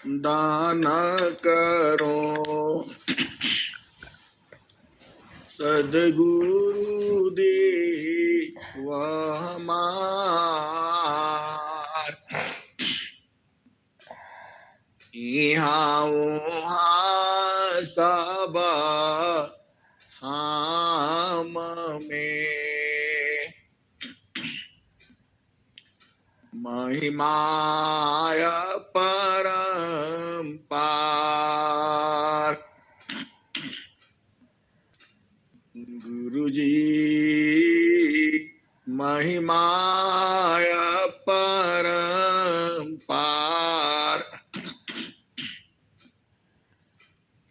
दान करो सदगुरु दे वह हमार यहाँ वहाँ सब हम में महिमाय परम्पार गुरुजी महिमाय परम्पार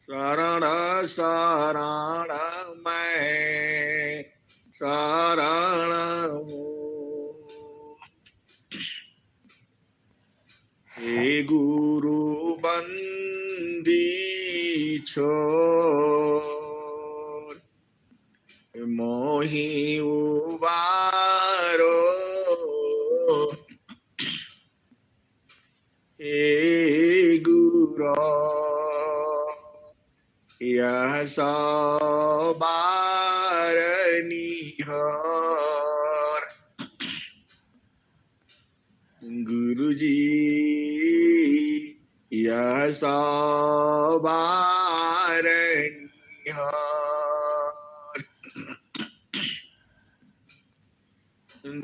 शरण शरण मैं शरण हूँ हे गुरु बंदी छोर मोहि उबारो हे गुरु यह सौ बार निहर गुरुजी यह सौ बार निहर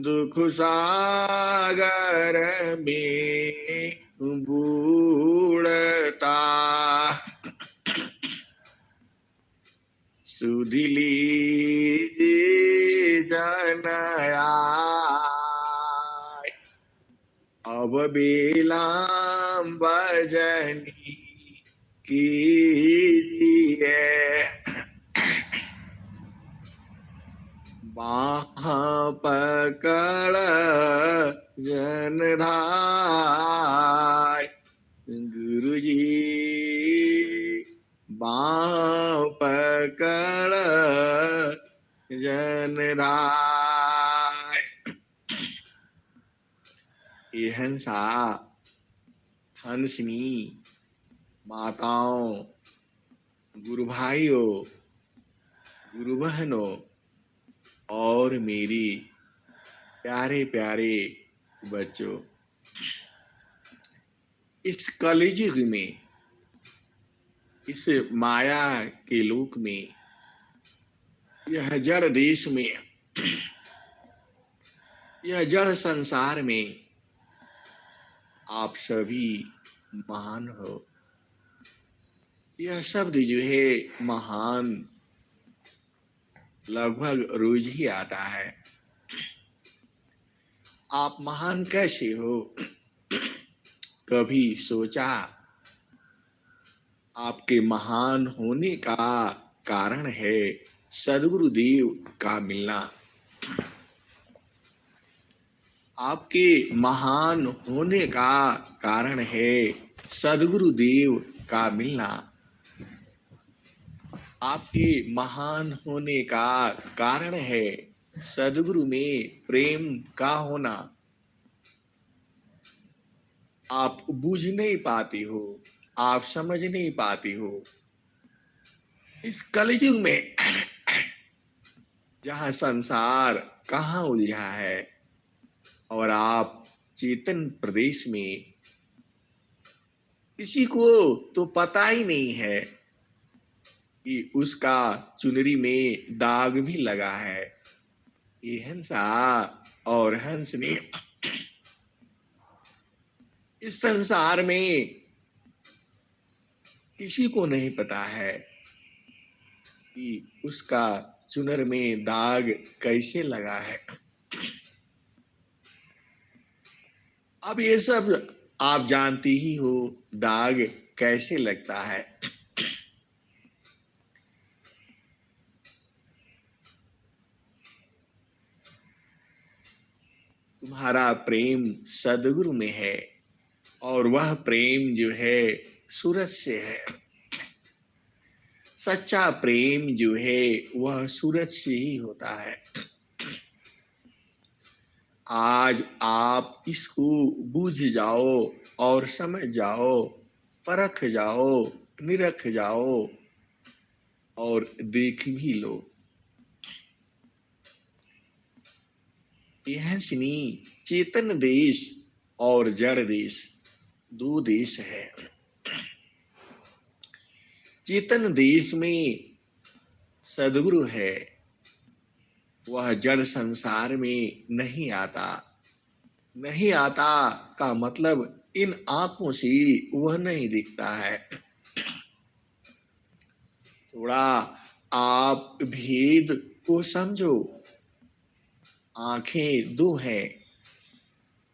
दुख सागर में बूढ़ता सुध लीजिए जनया अब विलंब भजनी कीजिए बाह पकड़ जनधाय गुरुजी बाह पकड़ जनधाय ये हंसा हंसनी माताओं गुरु भाइयों गुरु बहनों और मेरी प्यारे प्यारे बच्चों इस कलयुग में इस माया के लोक में यह जड़ देश में यह जड़ संसार में आप सभी महान हो। यह शब्द जो है महान लगभग रोज ही आता है। आप महान कैसे हो? कभी सोचा आपके महान होने का कारण है सद्गुरुदेव का मिलना। आपके महान होने का कारण है सद्गुरुदेव का मिलना। आपके महान होने का कारण है सद्गुरु में प्रेम का होना। आप बूझ नहीं पाती हो, आप समझ नहीं पाती हो। इस कलयुग में जहां संसार कहां उलझा है और आप चेतन प्रदेश में, किसी को तो पता ही नहीं है कि उसका चुनरी में दाग भी लगा है। ये हंसा और हंस ने इस संसार में किसी को नहीं पता है कि उसका चुनर में दाग कैसे लगा है। अब ये सब आप जानती ही हो दाग कैसे लगता है। तुम्हारा प्रेम सद्गुरु में है और वह प्रेम जो है सूरज से है। सच्चा प्रेम जो है वह सूरज से ही होता है। आज आप इसको बूझ जाओ और समझ जाओ परख जाओ, निरख जाओ और देख भी लो। यह हंसनी चेतन देश और जड़ देश दो देश है। चेतन देश में सद्गुरु है, वह जड़ संसार में नहीं आता। नहीं आता का मतलब इन आंखों से वह नहीं दिखता है। थोड़ा आप भेद को समझो। आंखें दो हैं,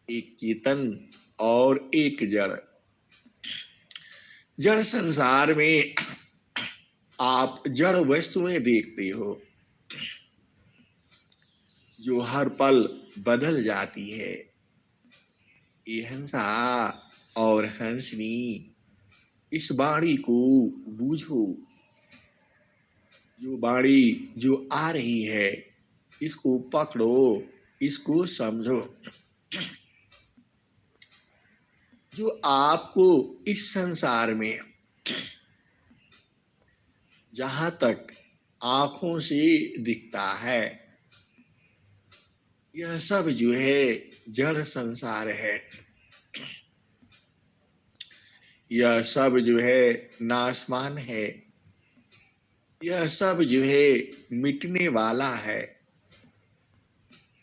एक चेतन और एक जड़। जड़ संसार में आप जड़ वस्तुएं देखते हो जो हर पल बदल जाती है। ये हंसा और हंसनी, इस वाणी को बूझो। जो वाणी जो आ रही है, इसको पकड़ो, इसको समझो। जो आपको इस संसार में जहां तक आंखों से दिखता है, यह सब जो है जड़ संसार है। यह सब जो है नाशवान है। यह सब जो है मिटने वाला है।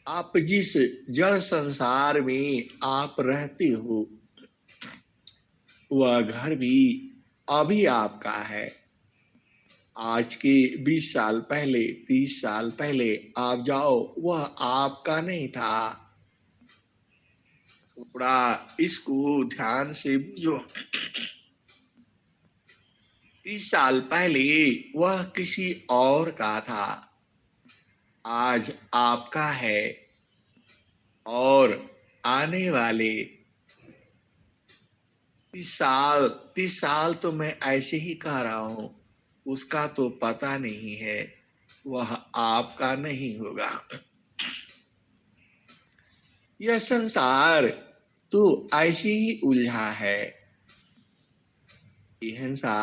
आप जिस जड़ संसार में आप रहते हो, वह घर भी अभी आपका है। आज के 20 साल पहले, 30 साल पहले आप जाओ, वह आपका नहीं था। थोड़ा इसको ध्यान से बुझो। 30 साल पहले वह किसी और का था, आज आपका है। और आने वाले 30 साल तो मैं ऐसे ही कह रहा हूं, उसका तो पता नहीं है, वह आपका नहीं होगा। यह संसार तो ऐसे ही उलझा है। हंसा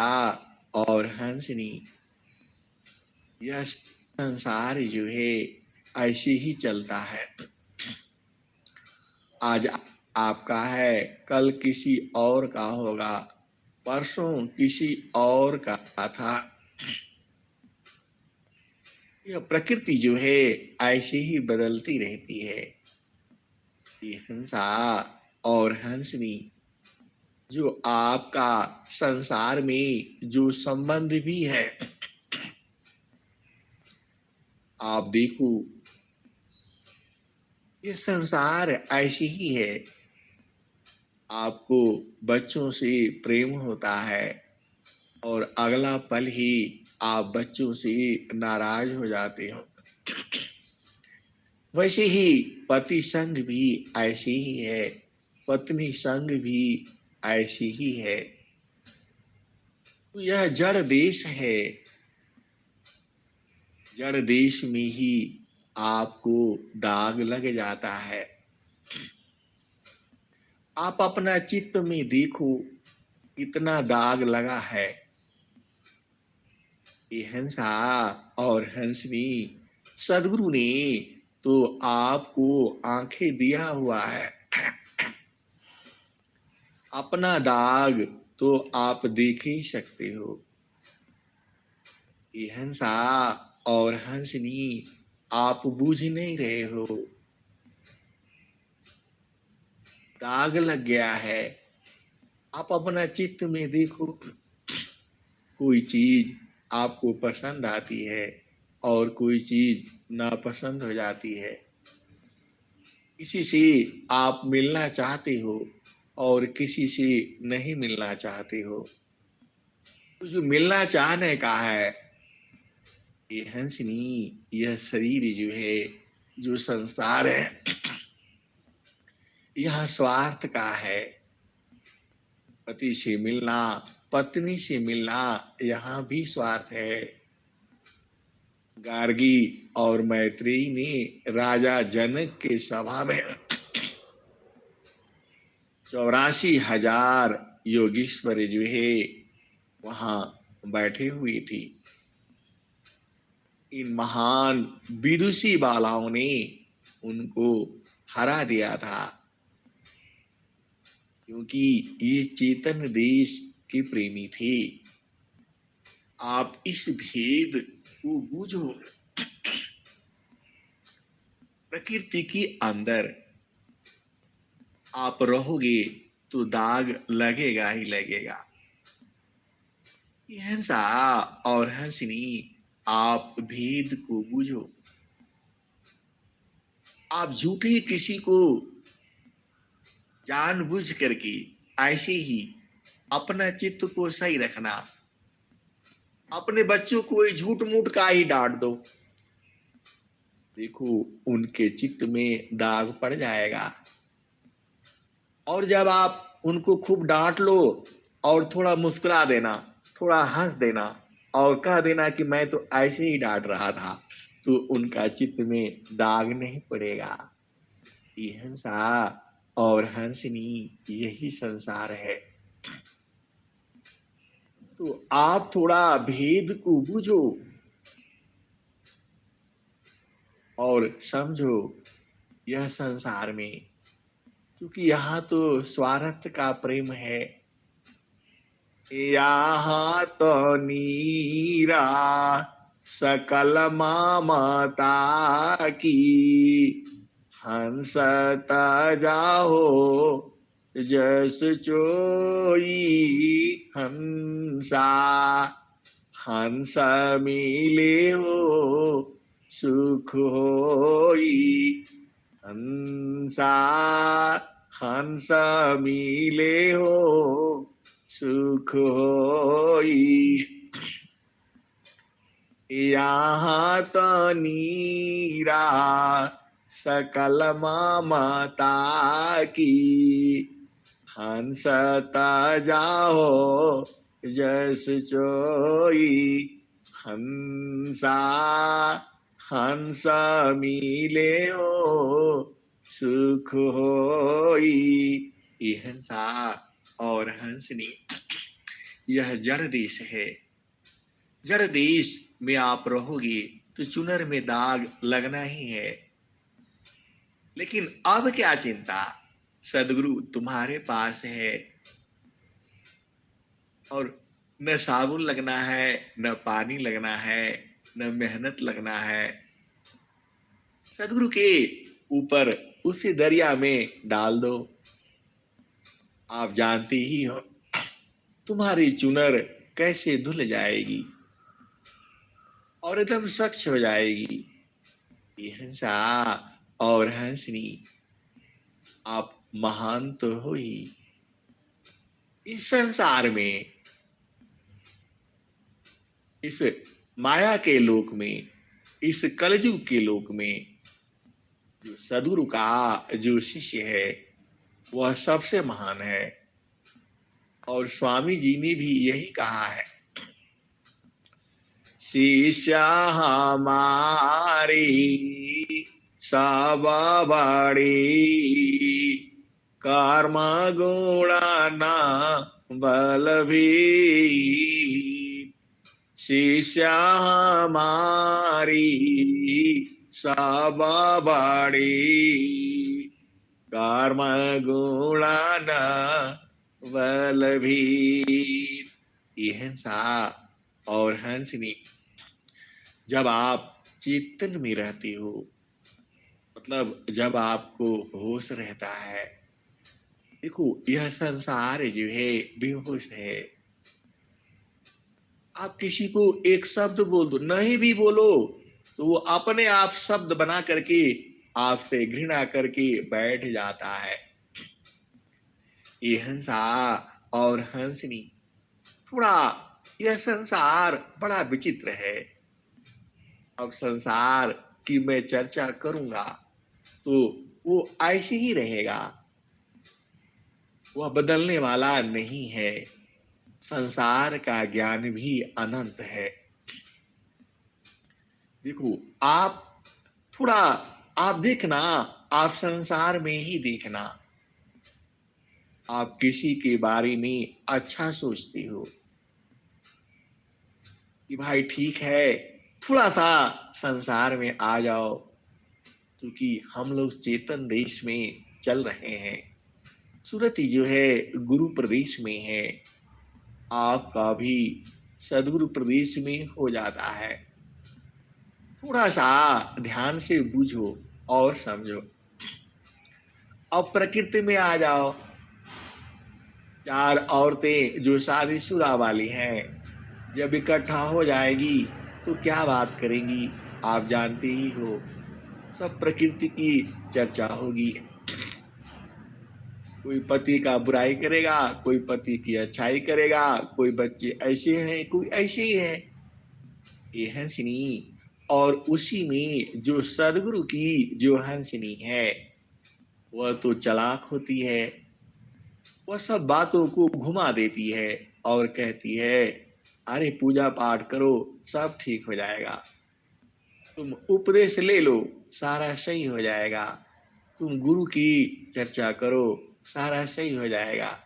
और हंसनी, यह संसार जो है ऐसे ही चलता है। आज आपका है, कल किसी और का होगा, परसों किसी और का था। यह प्रकृति जो है ऐसे ही बदलती रहती है। ये हंसा और हंसनी, जो आपका संसार में जो संबंध भी है, आप देखो ये संसार ऐसी ही है। आपको बच्चों से प्रेम होता है और अगला पल ही आप बच्चों से नाराज हो जाते हो। वैसे ही पति संग भी ऐसी ही है, पत्नी संग भी ऐसी ही है। तो यह जड़ देश है। जड़ देश में ही आपको दाग लग जाता है। आप अपना चित्त में देखो, कितना दाग लगा है। ये हंसा और हंसनी, सदगुरु ने तो आपको आंखें दिया हुआ है। अपना दाग तो आप देख ही सकते हो। ये हंसा और हंसनी, आप बूझ नहीं रहे हो। दाग लग गया है। आप अपना चित्त में देखो। कोई चीज आपको पसंद आती है और कोई चीज नापसंद हो जाती है। किसी से आप मिलना चाहते हो और किसी से नहीं मिलना चाहते हो। तो जो मिलना चाहने का है, ये हंसनी, यह शरीर जो है, जो संसार है, यह स्वार्थ का है। पति से मिलना, पत्नी से मिलना, यहाँ भी स्वार्थ है। गार्गी और मैत्रेयी ने राजा जनक के सभा में 84,000 योगेश्वर जो है वहां बैठे हुए थे। इन महान विदुषी बालाओं ने उनको हरा दिया था, क्योंकि ये चेतन देश के प्रेमी थे। आप इस भेद को बूझो। प्रकृति के अंदर आप रहोगे तो दाग लगेगा ही लगेगा। हंसा और हंसनी, आप भेद को बूझो। आप झूठे किसी को जानबूझ करके ऐसे ही अपना चित्त को सही रखना। अपने बच्चों को झूठ मूठ का ही डांट दो, देखो उनके चित्त में दाग पड़ जाएगा। और जब आप उनको खूब डांट लो और थोड़ा मुस्कुरा देना, थोड़ा हंस देना और कह देना कि मैं तो ऐसे ही डांट रहा था, तो उनका चित्त में दाग नहीं पड़ेगा। ये हंसा और हंसनी, यही संसार है। तो आप थोड़ा भेद को बूझो और समझो यह संसार में, क्योंकि यहाँ तो स्वार्थ का प्रेम है। यहाँ तो नीरा सकल ममता की, हंसत जाहो जस चोई हंसा। हंस मिले हो सुख होई हंसा। हंस मिले हो सुख होई। यहाँ तो नीरा सकल ममता की, हंसत जाहो जस चोई हंसा। हंस मिले हो सुख होई। ये हंसा और हंसनी, यह जड़ देश है। जड़ देश में आप रहोगे तो चुनर में दाग लगना ही है। लेकिन अब क्या चिंता, सदगुरु तुम्हारे पास है। और न साबुन लगना है, न पानी लगना है, न मेहनत लगना है। सदगुरु के ऊपर उसी दरिया में डाल दो। आप जानते ही हो तुम्हारी चुनर कैसे धुल जाएगी और एकदम स्वच्छ हो जाएगी। ये हंसा और हंसनी, आप महान तो हो ही। इस संसार में, इस माया के लोक में, इस कलयुग के लोक में, जो सदगुरु का जो शिष्य है वह सबसे महान है। और स्वामी जी ने भी यही कहा है, शिष्य हमारी सब बड़ी, कर्म गुण न बल भी। शिष्य हमारी सब बड़ी, कर्म गुण न बल भी। ये हंसा और हंसनी, जब आप चेतन में रहते हो, मतलब जब आपको होश रहता है। देखो यह संसार जो है बेहोश है। आप किसी को एक शब्द बोल दो, नहीं भी बोलो तो वो अपने आप शब्द बना करके आपसे घृणा करके बैठ जाता है। ये हंसा और हंसनी, थोड़ा यह संसार बड़ा विचित्र है। अब संसार की मैं चर्चा करूंगा तो वो ऐसे ही रहेगा, वह बदलने वाला नहीं है। संसार का ज्ञान भी अनंत है। देखो आप थोड़ा, आप देखना, आप संसार में ही देखना, आप किसी के बारे में अच्छा सोचते हो कि भाई ठीक है, थोड़ा सा संसार में आ जाओ, क्योंकि हम लोग चेतन देश में चल रहे हैं। सूरत जो है गुरु प्रदेश में है, आपका भी सदगुरु प्रदेश में हो जाता है। थोड़ा सा ध्यान से बूझो और समझो। अब प्रकृति में आ जाओ। चार औरतें जो शादीशुदा वाली हैं, जब इकट्ठा हो जाएगी तो क्या बात करेंगी, आप जानते ही हो। सब प्रकृति की चर्चा होगी। कोई पति का बुराई करेगा, कोई पति की अच्छाई करेगा, कोई बच्चे ऐसे हैं, कोई ऐसे ही है। ये हंसनी, और उसी में जो सदगुरु की जो हंसनी है, वह तो चालाक होती है। वह सब बातों को घुमा देती है और कहती है, अरे पूजा पाठ करो, सब ठीक हो जाएगा। तुम उपदेश ले लो, सारा सही हो जाएगा। तुम गुरु की चर्चा करो, सारा सही हो जाएगा।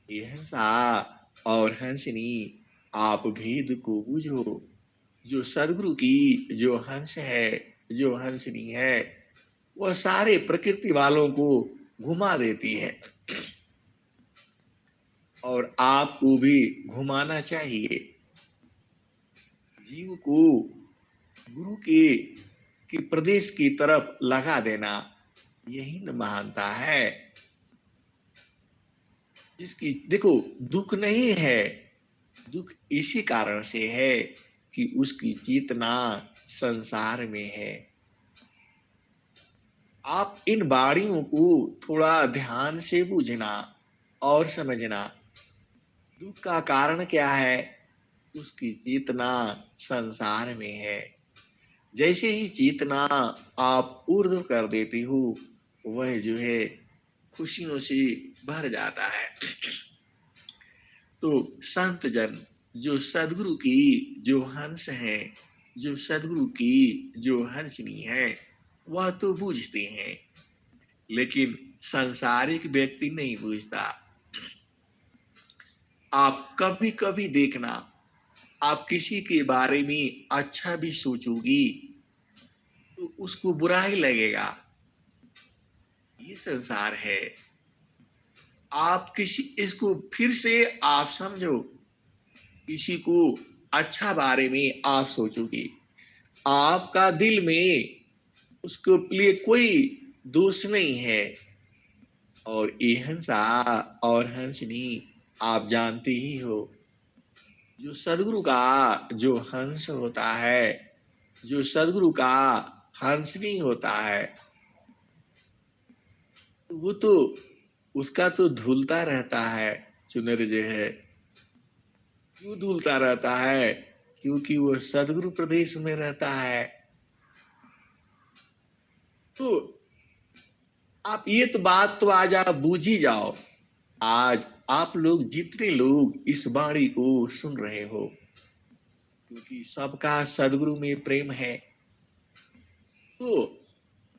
ये हंसा और हंसनी, आप भेद को बूझो। जो सदगुरु की जो हंस है, जो हंसनी है, वह सारे प्रकृति वालों को घुमा देती है, और आपको भी घुमाना चाहिए। जीव को गुरु के प्रदेश की तरफ लगा देना, यही न महानता है। जिसकी देखो दुख नहीं है, दुख इसी कारण से है कि उसकी चेतना संसार में है। आप इन वाणियों को थोड़ा ध्यान से बूझना और समझना। दुख का कारण क्या है? उसकी चेतना संसार में है। जैसे ही चेतना आप ऊर्ध्व कर देती हो, वह जो है खुशियों से भर जाता है। तो संत जन जो सदगुरु की जो हंस है, जो सदगुरु की जो हंसनी है, वह तो बूझते हैं, लेकिन सांसारिक व्यक्ति नहीं बूझता। आप कभी कभी देखना, आप किसी के बारे में अच्छा भी सोचोगी तो उसको बुरा ही लगेगा। ये संसार है। आप किसी इसको फिर से आप समझो, किसी को अच्छा बारे में आप सोचोगे, आपका दिल में उसके लिए कोई दोष नहीं है। और ये हंसा और हंसनी, आप जानते ही हो, जो सदगुरु का जो हंस होता है, जो सदगुरु का हंसनी होता है, वो तो उसका तो धुलता रहता है चुनर जो है। क्यों धुलता रहता है? क्योंकि वो सदगुरु प्रदेश में रहता है। तो आप ये तो बात तो आज आप बूझ ही जाओ। आज आप लोग जितने लोग इस वाणी को सुन रहे हो, क्योंकि सबका सदगुरु में प्रेम है, तो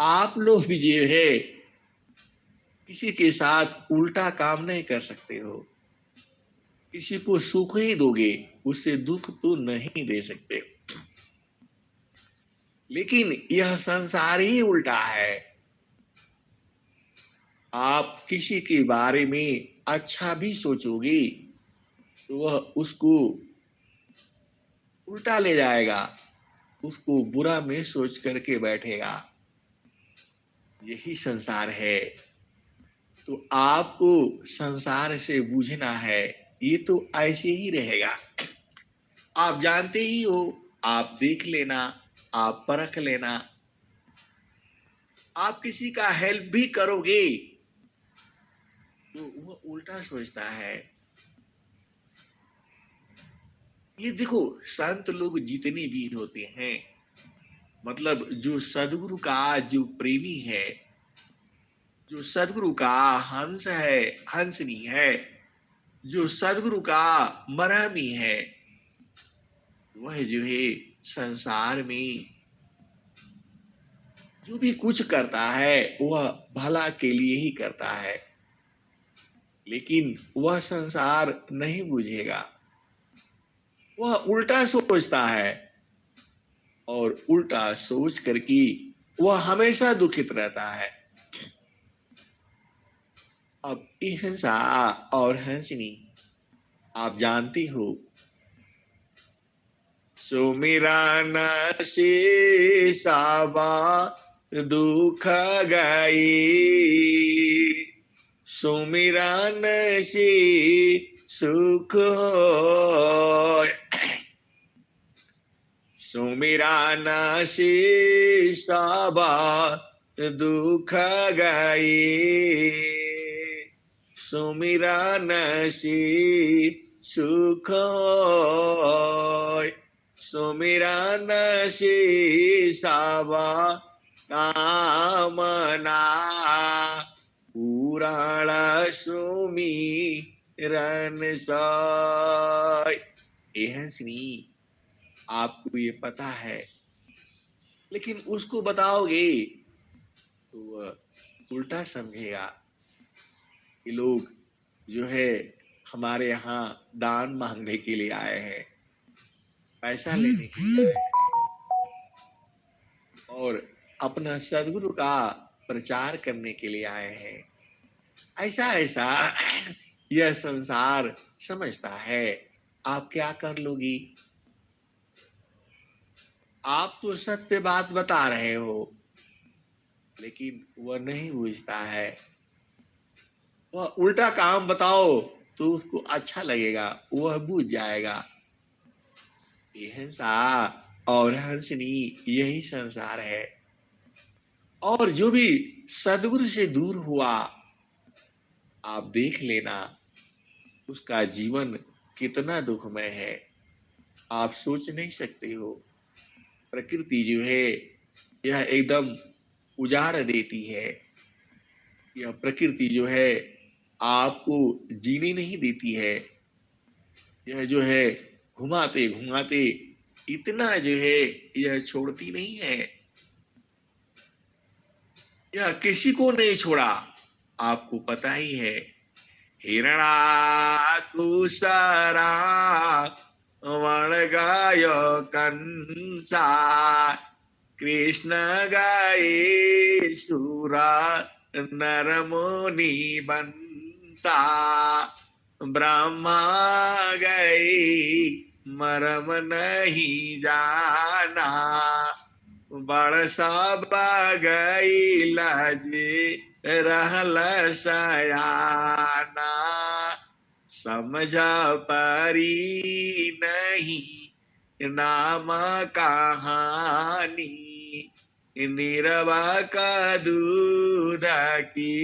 आप लोग भी जो है किसी के साथ उल्टा काम नहीं कर सकते हो। किसी को सुख ही दोगे, उससे दुख तो नहीं दे सकते। लेकिन यह संसार ही उल्टा है। आप किसी के बारे में अच्छा भी सोचोगे तो वह उसको उल्टा ले जाएगा, उसको बुरा में सोच करके बैठेगा। यही संसार है। तो आपको संसार से बूझना है, ये तो ऐसे ही रहेगा। आप जानते ही हो, आप देख लेना, आप परख लेना। आप किसी का हेल्प भी करोगे तो वह उल्टा सोचता है। ये देखो, संत लोग जितने भी होते हैं, मतलब जो सदगुरु का जो प्रेमी है, जो सदगुरु का हंस है, हंसनी है, जो सदगुरु का मरहमी है, वह जो है संसार में जो भी कुछ करता है वह भला के लिए ही करता है। लेकिन वह संसार नहीं बुझेगा। वह उल्टा सोचता है और उल्टा सोच करके वह हमेशा दुखित रहता है। अब हंसा और हंसनी आप जानती हो, सुमिरा न साबा दुख गई, सुमिरा न सुख होय, सुमिरा न साबा दुख गई, सुमिरा न सुख होय, सुमिरा न साबा कामना, पुराण सुमिरन सोय। हंसनी आपको ये पता है, लेकिन उसको बताओगे तो वह उल्टा समझेगा कि लोग जो है हमारे यहाँ दान मांगने के लिए आए हैं, पैसा लेने के लिए आए हैं और अपना सदगुरु का प्रचार करने के लिए आए हैं। ऐसा ऐसा यह संसार समझता है। आप क्या कर लोगी? आप तो सत्य बात बता रहे हो, लेकिन वह नहीं बुझता है। वह उल्टा काम बताओ तो उसको अच्छा लगेगा, वह बुझ जाएगा। ये हंसा और हंसनी यही संसार है। और जो भी सदगुरु से दूर हुआ, आप देख लेना उसका जीवन कितना दुखमय है, आप सोच नहीं सकते हो। प्रकृति जो है यह एकदम उजाड़ देती है। यह प्रकृति जो है आपको जीने नहीं देती है। यह जो है घुमाते घुमाते इतना जो है यह छोड़ती नहीं है। यह किसी को नहीं छोड़ा, आपको पता ही है। हिरणा कुसरा वण गायो कंसा, कृष्ण गाये सुरा नर मुनि बंसा, ब्रह्मा गई मरम नहीं जाना, बड़ सब गई लजे रहल सयाना, समझ परी नहीं नाम कहानी, निरवक दूध की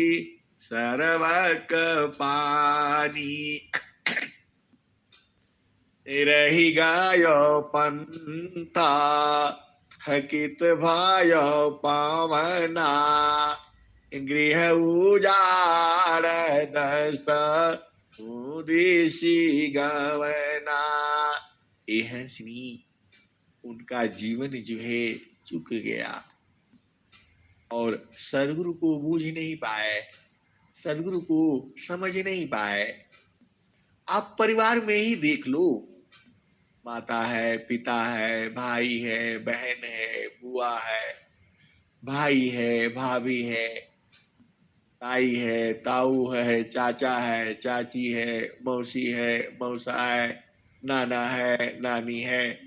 सरवक पानी, रही गायो पंथा थकित भयो पावना, गृह उजाड़ दस उदेशी गवना। ये हंसनी उनका जीवन जो है चुक गया और सदगुरु को बूझ नहीं पाए, सदगुरु को समझ नहीं पाए। आप परिवार में ही देख लो, माता है, पिता है, भाई है, बहन है, बुआ है, भाई है, भाभी है, ताई है, ताऊ है, चाचा है, चाची है, मौसी है, मौसा है, नाना है, नानी है।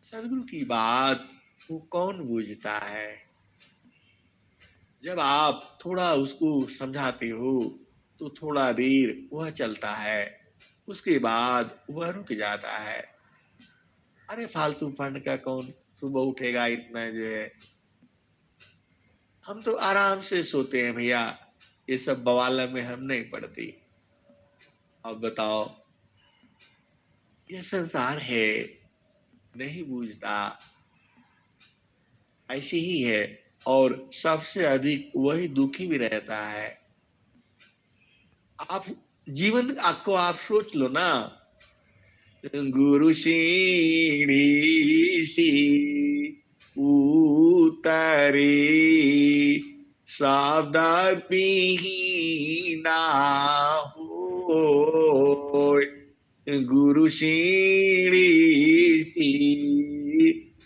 सदगुरु की बात वो कौन बूझता है? जब आप थोड़ा उसको समझाते हो तो थोड़ा देर वह चलता है, उसके बाद वह रुक जाता है। अरे फालतू फंड का कौन सुबह उठेगा इतना जो है, हम तो आराम से सोते हैं भैया, ये सब बवाल में हम नहीं पड़ते। अब बताओ, यह संसार है, नहीं बूझता, ऐसे ही है। और सबसे अधिक वही दुखी भी रहता है। आप जीवन आपको आप सोच लो ना, गुरु सीढ़ी सी उतरी, शब्द विहीना हो गुरु सीढ़ी सी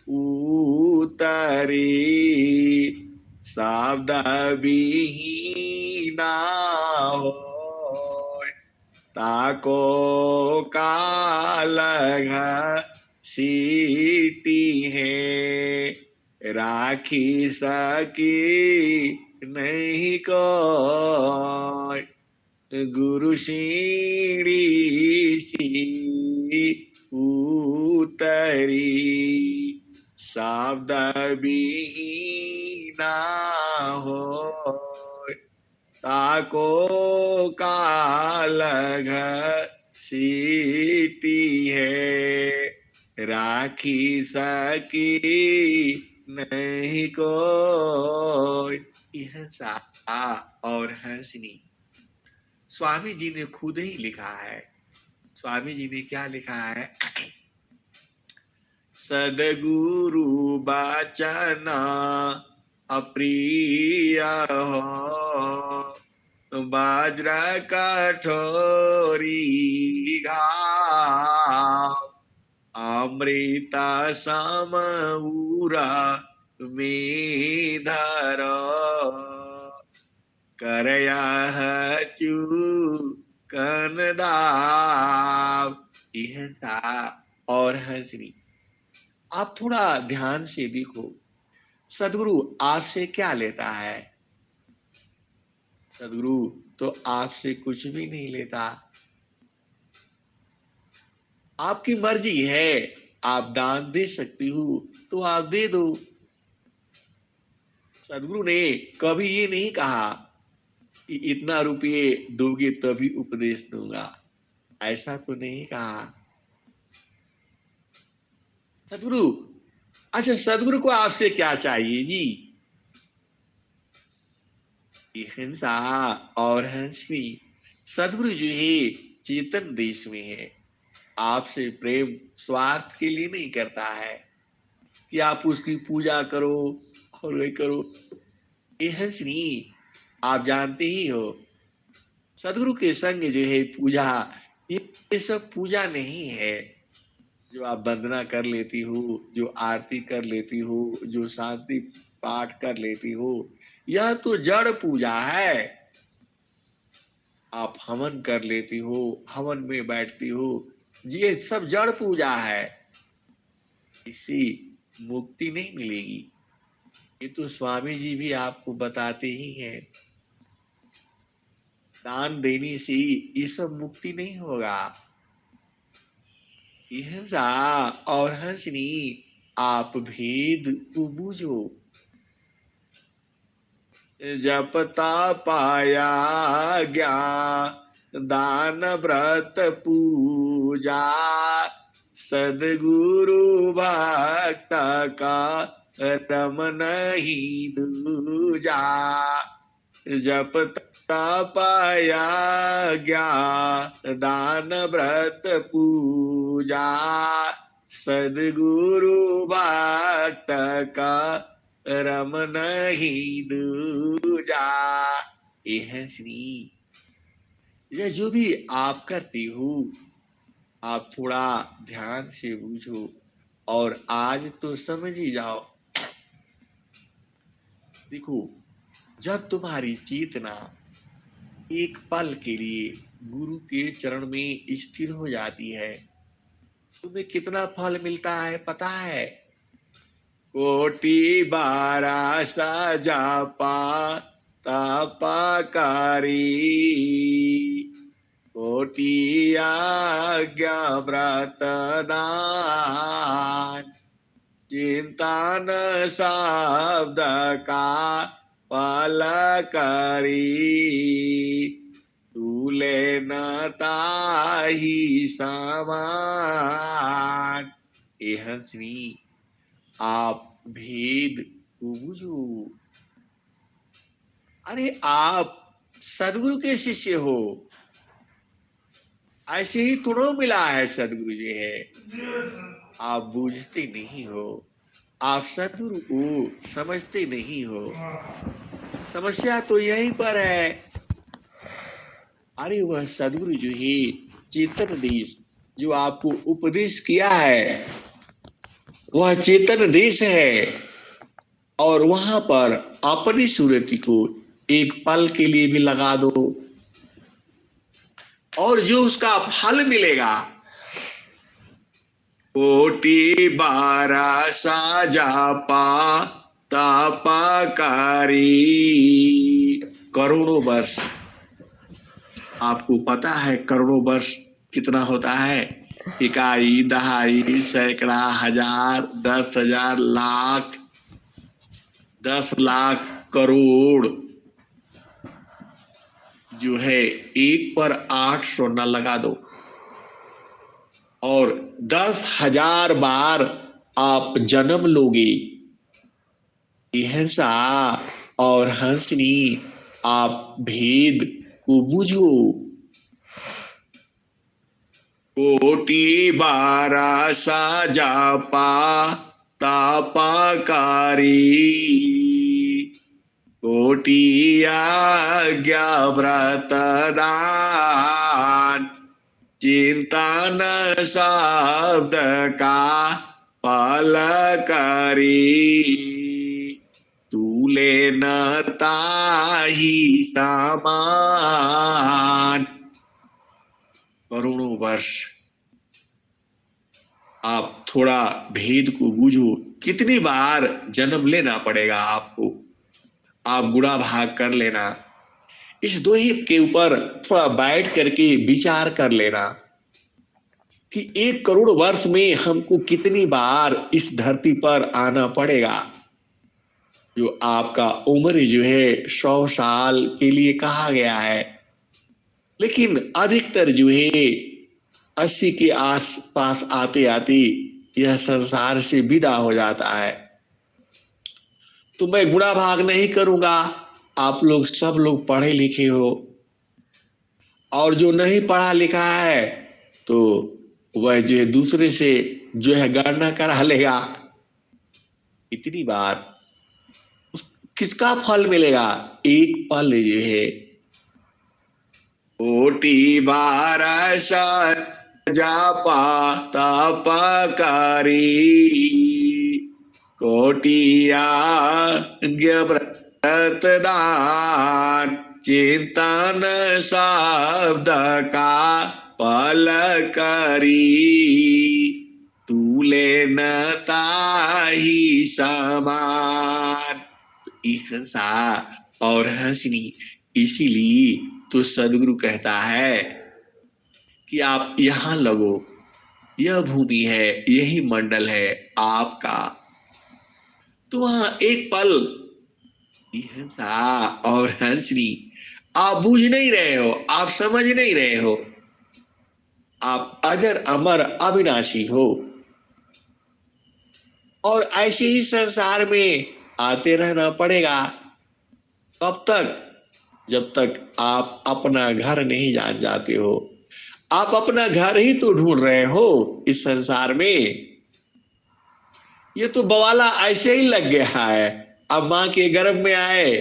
उतरी शब्द विहीना हो ताको काल सीती है राखी सकी नहीं को गुरु सीढ़ी सी उतरी शब्द विहीना हो ताको काल सीती है राखी सकी नहीं कोई। यह सा और हंसनी स्वामी जी ने खुद ही लिखा है। स्वामी जी ने क्या लिखा है? सदगुरु बचन अप्रिय हो वज्र कठोरी घाव अमृत सम उरा में धरो करयह चूकन दाव। यह सा और हंसनी आप थोड़ा ध्यान से देखो, सदगुरु आपसे क्या लेता है? सदगुरु तो आपसे कुछ भी नहीं लेता। आपकी मर्जी है, आप दान दे सकती हो तो आप दे दो। सदगुरु ने कभी ये नहीं कहा कि इतना रुपये दोगे तभी उपदेश दूंगा, ऐसा तो नहीं कहा सदगुरु। अच्छा, सदगुरु को आपसे क्या चाहिए जी? हिंसा और हंसनी सदगुरु जो है चेतन देश में है, आपसे प्रेम स्वार्थ के लिए नहीं करता है कि आप उसकी पूजा करो और वही करो। ये हंसनी आप जानते ही हो, सदगुरु के संग जो है पूजा, ये सब पूजा नहीं है। जो आप वंदना कर लेती हो, जो आरती कर लेती हो, जो शांति पाठ कर लेती हो, यह तो जड़ पूजा है। आप हवन कर लेती हो, हवन में बैठती हो, ये सब जड़ पूजा है। इससे मुक्ति नहीं मिलेगी। ये तो स्वामी जी भी आपको बताते ही हैं। दान देने से ये सब मुक्ति नहीं होगा। हिंसा और हंसनी आप भेद को बूझो। जपता पाया ज्ञान दान व्रत पूजा सदगुरु भक्त का रम नहीं दूजा। जपता पाया ज्ञान दान व्रत पूजा सदगुरु भक्त का रम नहीं दूजा। यह श्री यह जो भी आप करती हो, आप थोड़ा ध्यान से बूझो और आज तो समझ ही जाओ। देखो, जब तुम्हारी चेतना एक पल के लिए गुरु के चरण में स्थिर हो जाती है, तुम्हें कितना फल मिलता है पता है? कोटि बारा सजापा तपाकारी कोटि आज्ञा व्रत दान चिंतन शब्द का पल करी तूले न ताही समान। ए हंसनी आप भेद को बूझो। अरे आप सदगुरु के शिष्य हो, ऐसे ही थोड़ा मिला है सदगुरु जी है, आप बूझते नहीं हो। आप सदगुरु को समझते नहीं हो। समस्या तो यहीं पर है। अरे वह सदगुरु जो है चेतन देश जो आपको उपदेश किया है वह चेतन देश है, और वहां पर अपनी सूरति को एक पल के लिए भी लगा दो और जो उसका फल मिलेगा, कोटि बारा साजा पा तापाकारी, करोड़ों वर्ष। आपको पता है करोड़ों वर्ष कितना होता है? इकाई, दहाई, सैकड़ा, हजार, 10,000, लाख, 10 लाख, करोड़ जो है एक पर 800 न लगा दो और 10,000 बार आप जन्म लोगे। हंसा और हंसनी, आप भेद को बुझो। कोटि बारा साजा पा तापाकारी, कोटि आज्ञा व्रत दान, चिंता न शब्द का पल करी, तूले न ताही समान। करोड़ों वर्ष आप थोड़ा भेद को बूझो। कितनी बार जन्म लेना पड़ेगा आपको? आप गुणा भाग कर लेना। इस दोहित के ऊपर थोड़ा बैठ करके विचार कर लेना कि 1 करोड़ वर्ष में हमको कितनी बार इस धरती पर आना पड़ेगा। जो आपका उम्र जो है 100 साल के लिए कहा गया है, लेकिन अधिकतर जो है 80 के आस पास आते आते यह संसार से विदा हो जाता है। तो मैं गुणा भाग नहीं करूंगा। आप लोग सब लोग पढ़े लिखे हो, और जो नहीं पढ़ा लिखा है तो वह जो है दूसरे से जो है गणना करा लेगा। इतनी बार किसका फल मिलेगा? एक पल जो है। कोटि बार साजा पा तापाकारी, कोटि आज्ञा व्रत दान, चिंता न शब्द का पल करी, तूले न ताही समान। हंसा और हंसनी, इसीलिए तो सदगुरु कहता है कि आप यहां लगो। यह भूमि है, यही मंडल है आपका। तो वहां एक पल हंसा और हंसनी, आप बूझ नहीं रहे हो, आप समझ नहीं रहे हो। आप अजर अमर अविनाशी हो, और ऐसे ही संसार में आते रहना पड़ेगा। कब तक? जब तक आप अपना घर नहीं जान जाते हो। आप अपना घर ही तो ढूंढ रहे हो इस संसार में। ये तो बवाला ऐसे ही लग गया है। अब माँ के गर्भ में आए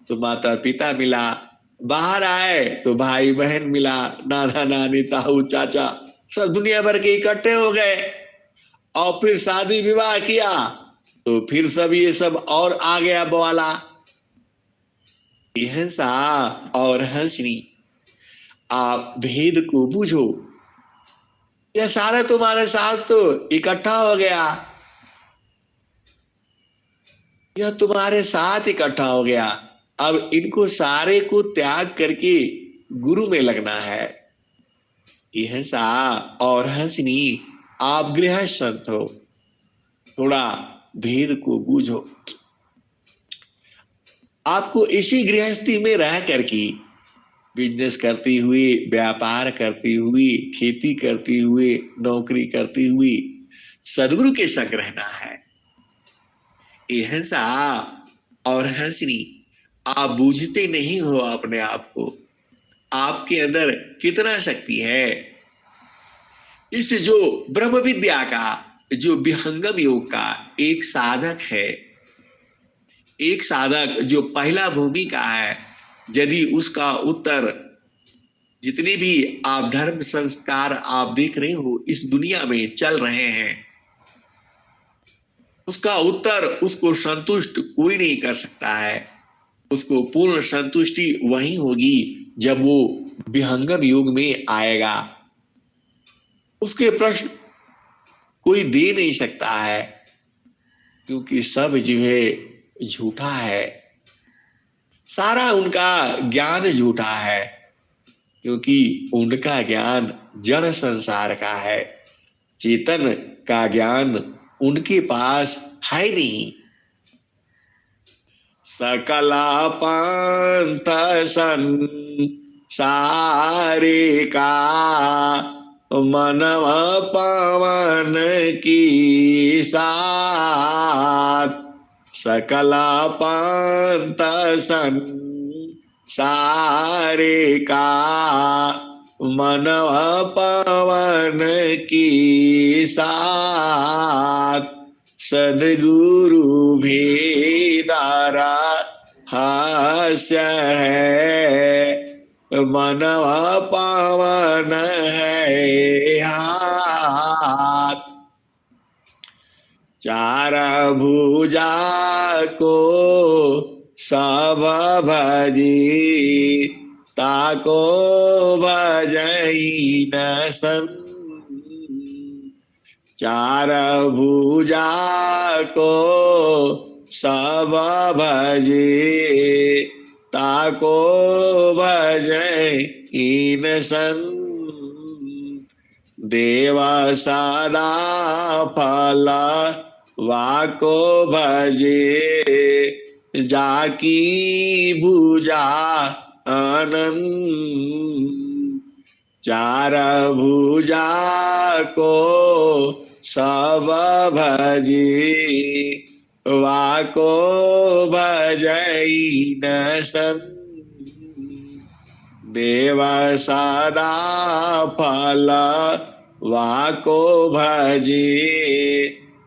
तो माता पिता मिला, बाहर आए तो भाई बहन मिला, नाना नानी ताऊ चाचा सब दुनिया भर के इकट्ठे हो गए, और फिर शादी विवाह किया तो फिर सब ये सब और आ गया बवाला। हंसा और हंसनी, आप भेद को बूझो। यह सारा तुम्हारे साथ तो इकट्ठा हो गया, यह तुम्हारे साथ इकट्ठा हो गया। अब इनको सारे को त्याग करके गुरु में लगना है। हंसा और हंसनी, आप गृहस्थ संत हो, थोड़ा भेद को बूझो। आपको इसी गृहस्थी में रह करके बिजनेस करती हुई, व्यापार करती हुई, खेती करती हुई, नौकरी करती हुई सदगुरु के संग रहना है। हंसा और हंसनी, आप बूझते नहीं हो अपने आप को। आपके अंदर कितना शक्ति है। इस जो ब्रह्म विद्या का जो विहंगम योग का एक साधक है, एक साधक जो पहला भूमिका है, यदि उसका उत्तर जितने भी आप धर्म संस्कार आप देख रहे हो इस दुनिया में चल रहे हैं, उसका उत्तर उसको संतुष्ट कोई नहीं कर सकता है। उसको पूर्ण संतुष्टि वही होगी जब वो विहंगम योग में आएगा। उसके प्रश्न कोई दे नहीं सकता है, क्योंकि सब जो है झूठा है, सारा उनका ज्ञान झूठा है, क्योंकि उनका ज्ञान जड़ संसार का है, चेतन का ज्ञान उनके पास है नहीं। सकला पंथ सारे का मनव पवन की साथ, सकला पंथ सारे का मनव पवन की साथ, सद्गुरु भेदारा हास्य है, मनव पावन है हाथ। चार भुजा को सब भजी, ताको भजई न सं, चार भुजा को सब भजे, ताको भजे इन सन, देव सदा फल वाको भजे, जाकी भुजा आनंद। चार भुजा को सब भजे, वाको भजई न सन, देव सदा फल वाको भजे,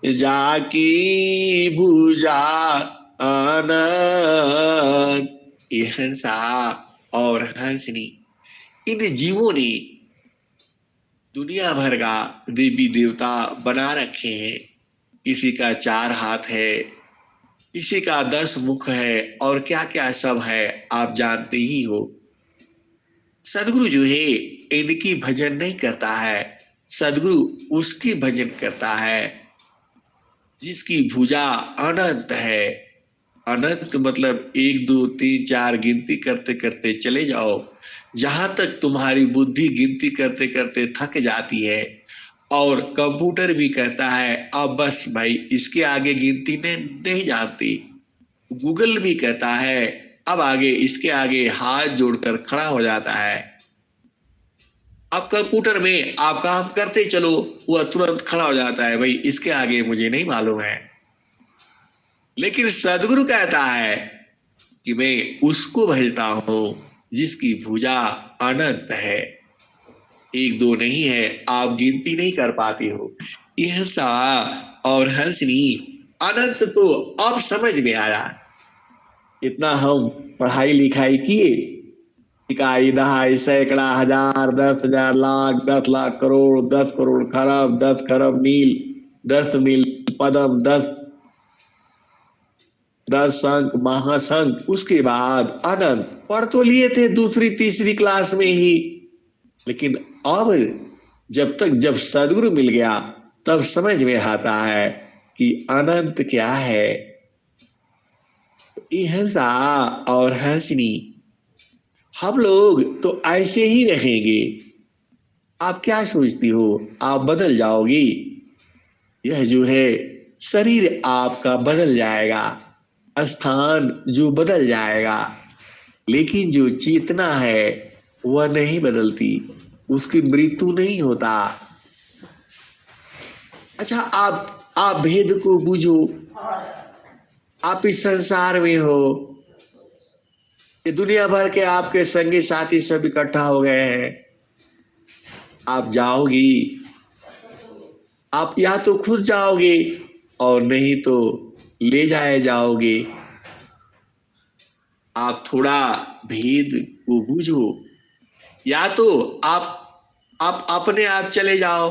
जाकी भुजा आनंद। ये हंसा और हंसनी इन जीवों ने दुनिया भर का देवी देवता बना रखे हैं। किसी का 4 हाथ है, किसी का 10 मुख है, और क्या क्या सब है आप जानते ही हो। सदगुरु जो है इनकी भजन नहीं करता है, सदगुरु उसकी भजन करता है जिसकी भुजा अनंत है। अनंत मतलब 1 2 3 4 गिनती करते करते चले जाओ, जहां तक तुम्हारी बुद्धि गिनती करते करते थक जाती है। और कंप्यूटर भी कहता है अब बस भाई, इसके आगे गिनती नहीं जानती। गूगल भी कहता है अब आगे, इसके आगे हाथ जोड़कर खड़ा हो जाता है। अब कंप्यूटर में आप काम करते चलो, वह तुरंत खड़ा हो जाता है, भाई इसके आगे मुझे नहीं मालूम है। लेकिन सदगुरु कहता है कि मैं उसको भजता हूं जिसकी भुजा अनंत है, 1 2 नहीं है, आप गिनती नहीं कर पाती हो। यह सा और हंसनी अनंत तो अब समझ में आया। इतना हम पढ़ाई लिखाई किए, इकाई दहाई सैकड़ा हजार 10,000 लाख 10 लाख करोड़ 10 करोड़ खरब 10 खरब मील 10 मील पदम 10 संख महासंख, उसके बाद अनंत। पढ़ तो लिए थे दूसरी तीसरी क्लास में ही, लेकिन अब जब सदगुरु मिल गया तब समझ में आता है कि अनंत क्या है। हंसा और हंसनी हम लोग तो ऐसे ही रहेंगे। आप क्या सोचती हो, आप बदल जाओगी? यह जो है शरीर आपका बदल जाएगा, स्थान जो बदल जाएगा, लेकिन जो चेतना है वह नहीं बदलती, उसकी मृत्यु नहीं होता। अच्छा, आप भेद को बूझो। आप इस संसार में हो, ये दुनिया भर के आपके संगी साथी सब इकट्ठा हो गए हैं। आप जाओगी आप या तो खुद जाओगे और नहीं तो ले जाए जाओगे। आप थोड़ा भेद को बूझो। या तो आप अपने आप चले जाओ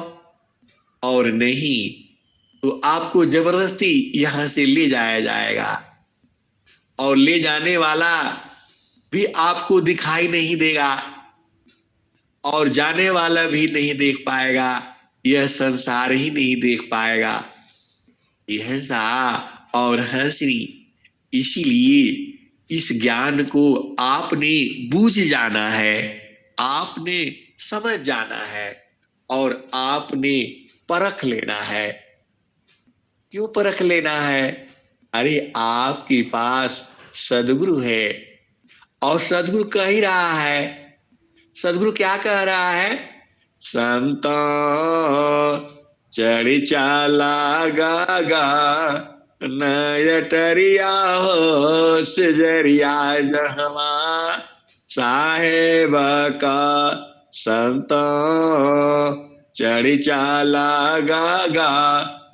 और नहीं तो आपको जबरदस्ती यहां से ले जाया जाएगा और ले जाने वाला भी आपको दिखाई नहीं देगा और जाने वाला भी नहीं देख पाएगा। यह संसार ही नहीं देख पाएगा। यह सा और हंसनी। इसीलिए इस ज्ञान को आपने बूझ जाना है, आपने समझ जाना है और आपने परख लेना है। क्यों परख लेना है? अरे आपके पास सदगुरु है और सदगुरु कह ही रहा है। सदगुरु क्या कह रहा है? संत चढ़ चाला गागा नयटरिया हो सजरिया जहवा साहेब का। संत चढ़ चाला गागा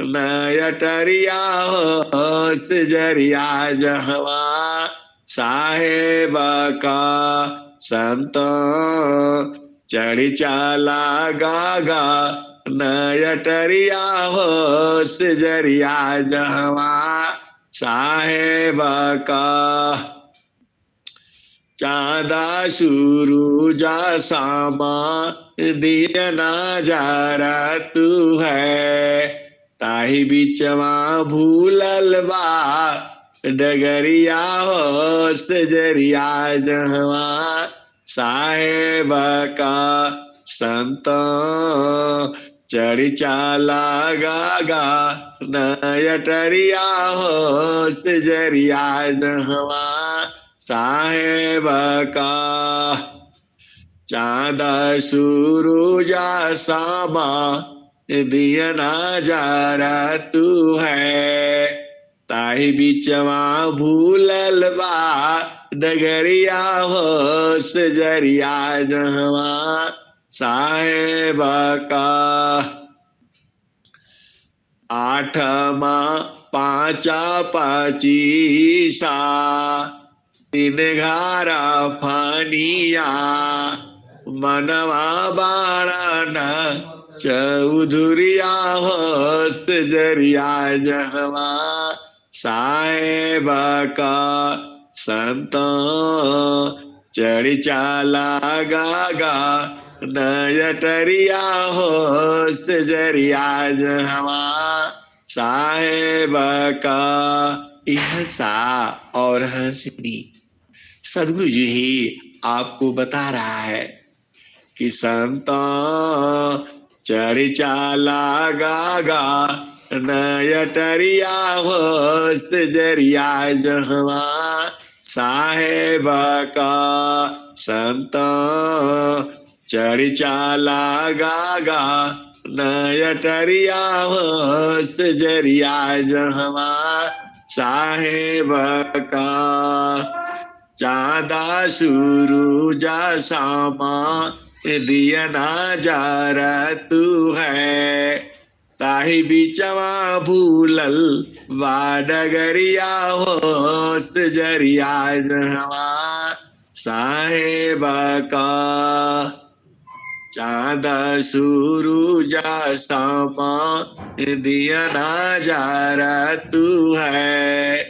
नयटरिया हो सजरिया जहवा साहेब का। संत चढ़ चाला गागा नयटरिया हो सजरिया जहवा साहेब का। चांदा सुरूजा सामा दिया नजारा तू है ताही बिचवा भूलल बा डगरिया हो सजरिया जहवा साहेब का। संत चढ़ चाला गागा नयटरिया हो सजरिया जहवा साहेब का। चांदा सुरूजा सामा दिया नजारा तू है ताही बिचवा भूलल बा डगरिया हो सजरिया जहवा साहेब का। आठमा पाचा पचीसा तीन घारा फानिया मनवा बाणन चौधुरिया हो सजरिया जहवा साहेब का। संत चढ़ चाला गागा नयटरिया हो सजरिया जहवा साहेब का। यह सा और हंसनी। सदगुरु जी ही आपको बता रहा है कि संत चढ़ चाला गागा नयटरिया हो सजरिया जहवा साहेब का। संत चढ़ चाला गागा नयटरिया हो सजरिया जहवा साहेब का। चांदा सुरूजा सामा दिया नजारा तू है ताही बिचवा भूलल बा डगरिया हो सजरिया जहवा साहेब का। चांदा सुरूजा सामा दिया नजारा तू है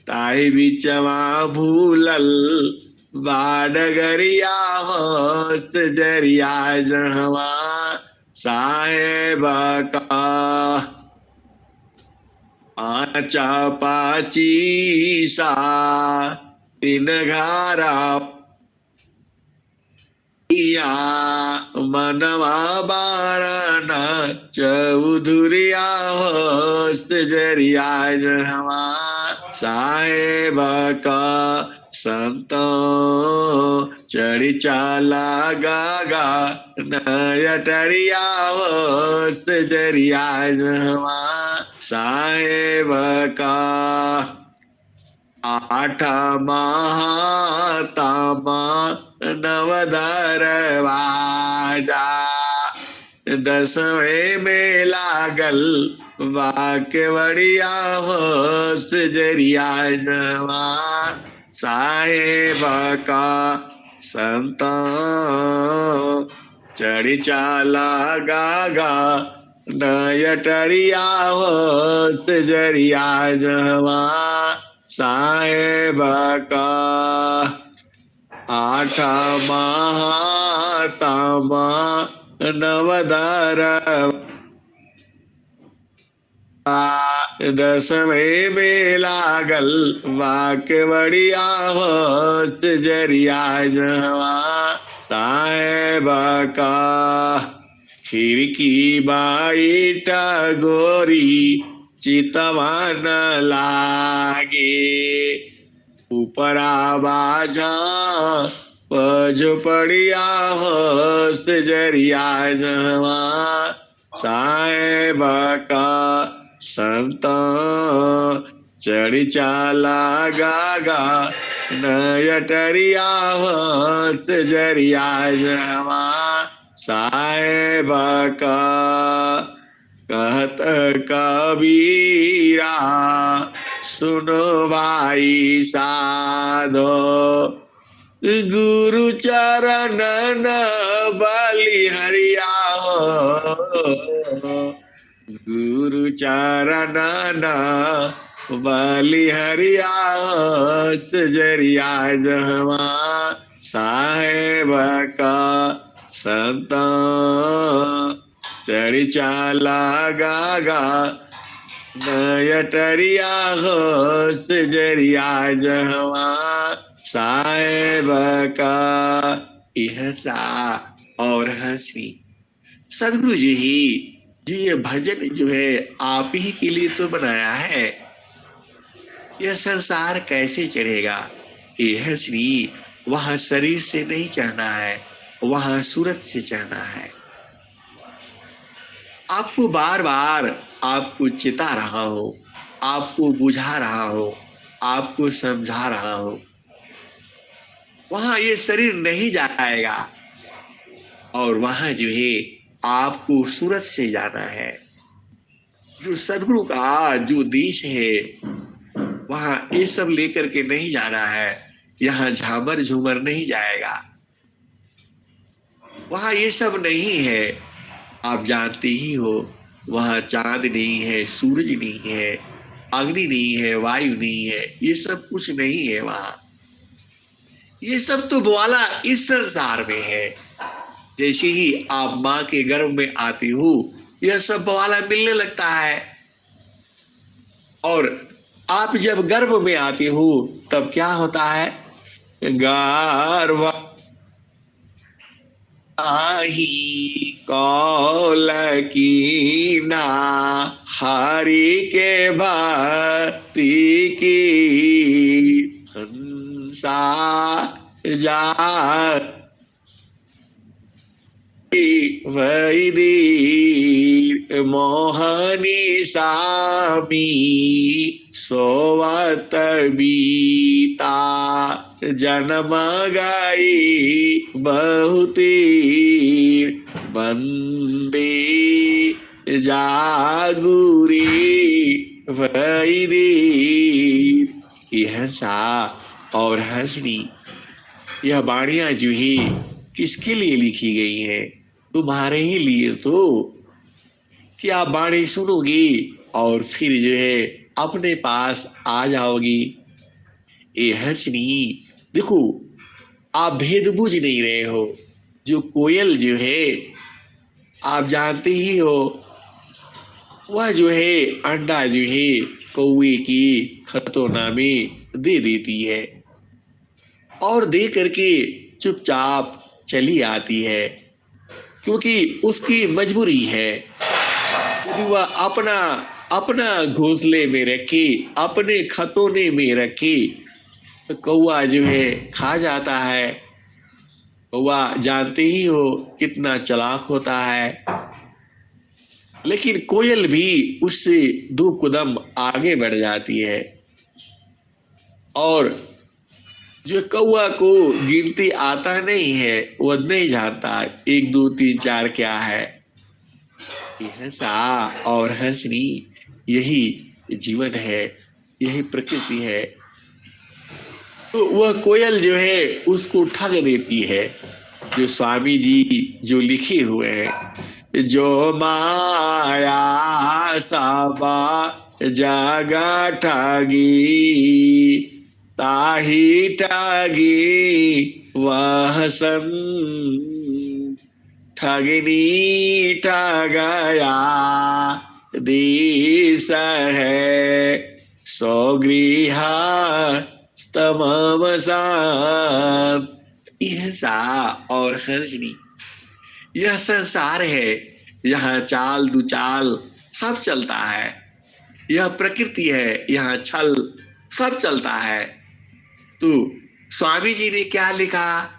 ताही बिचवा भूलल बा डगरिया हो सजरिया जहवा साहेब का। पाचा पाची सा तीन घारा मनवा बाणन चौधुरिया हो सजरिया जहवा साहेब का। संत चढ़ चाला गागा नयटरिया हो सजरिया जहवा साहेब का। आठ महातामा नवदरवाजा दसवें में लागल वाकेवड़िया होश जरिया जवान साहेब का संत चढ़ी चाला गागा नयटरिया होश जरिया जवान साहेब का आठ महात्मा नवदार दसवें में लागल वाकेवड़िया होश जरिया जवा साहेब का खिड़की बाईट गोरी चितवा न लागे ऊपरा बाजा पड़िया होश जरिया जवा साहेब का संत चढ़ी चाला गागा नयटरिया होश जरिया जवा साहेब का कहत कबीरा सुनो भाई साधो गुरु चरण न बलिहरिया हो गुरु चरण न बलिहरिया हो सजरिया जहवा साहेब का संत चढ़ी चाला गागा नयटरिया हो सजरिया जहवा साहेब का यह सा और हंसी। सदगुरु जी ही जो ये भजन जो है आप ही के लिए तो बनाया है, यह संसार कैसे चढ़ेगा। यह श्री वहां शरीर से नहीं चढ़ना है, वहां सूरत से चढ़ना है। आपको बार बार आपको चिता रहा हो, आपको बुझा रहा हो, आपको समझा रहा हो, वहां ये शरीर नहीं जाएगा और वहां जो है आपको सूरत से जाना है। जो सदगुरु का जो देश है वहां ये सब लेकर के नहीं जाना है। यहाँ झामर झूमर नहीं जाएगा, वहां ये सब नहीं है। आप जानते ही हो वहां चांद नहीं है, सूरज नहीं है, अग्नि नहीं है, वायु नहीं है, ये सब कुछ नहीं है वहां। ये सब तो ग्वाला इस संसार में है। जैसे ही आप माँ के गर्भ में आती हो यह सब ग्वाला मिलने लगता है, और आप जब गर्भ में आती हो तब क्या होता है, गर्भ ही कौल की ना हरि के भक्ति की हंसा जा वैदी मोहनी सामी सोवत बीता जन्म गई बहुती बंदी जागुरी वैदी। यह सा और हंसनी यह बाणियां जो ही किसके लिए लिखी गई है, तुम्हारे ही लिए तो। कि आप बाणी सुनोगी और फिर जो है अपने पास आ जाओगी। ये हंसनी देखो, आप भेद बुझ नहीं रहे हो। जो कोयल जो है आप जानते ही हो, वह जो है अंडा जो है कौवे की खतौना में दे देती है और दे करके चुपचाप चली आती है, क्योंकि उसकी मजबूरी है। क्योंकि वह अपना घोंसले में रखी, अपने खतौने में रखी, तो कौवा जो है खा जाता है। कौवा जानते ही हो कितना चालाक होता है, लेकिन कोयल भी उससे 2 कदम आगे बढ़ जाती है। और जो कौवा को गिनती आता नहीं है, वह नहीं जानता 1 2 3 4 क्या है। हंसा और हंसनी, यही जीवन है, यही प्रकृति है। तो वह कोयल जो है उसको ठग देती है। जो स्वामी जी जो लिखे हुए हैं, जो माया सबा जगा ठगी, ताही ठगी वह सं, ठगनी ठगया देश है, सौगृह स्तमसा। हिंसा और हंसनी, यह संसार है, यहाँ चाल दुचाल सब चलता है। यह प्रकृति है, यहाँ छल सब चलता है। तो स्वामी जी ने क्या लिखा,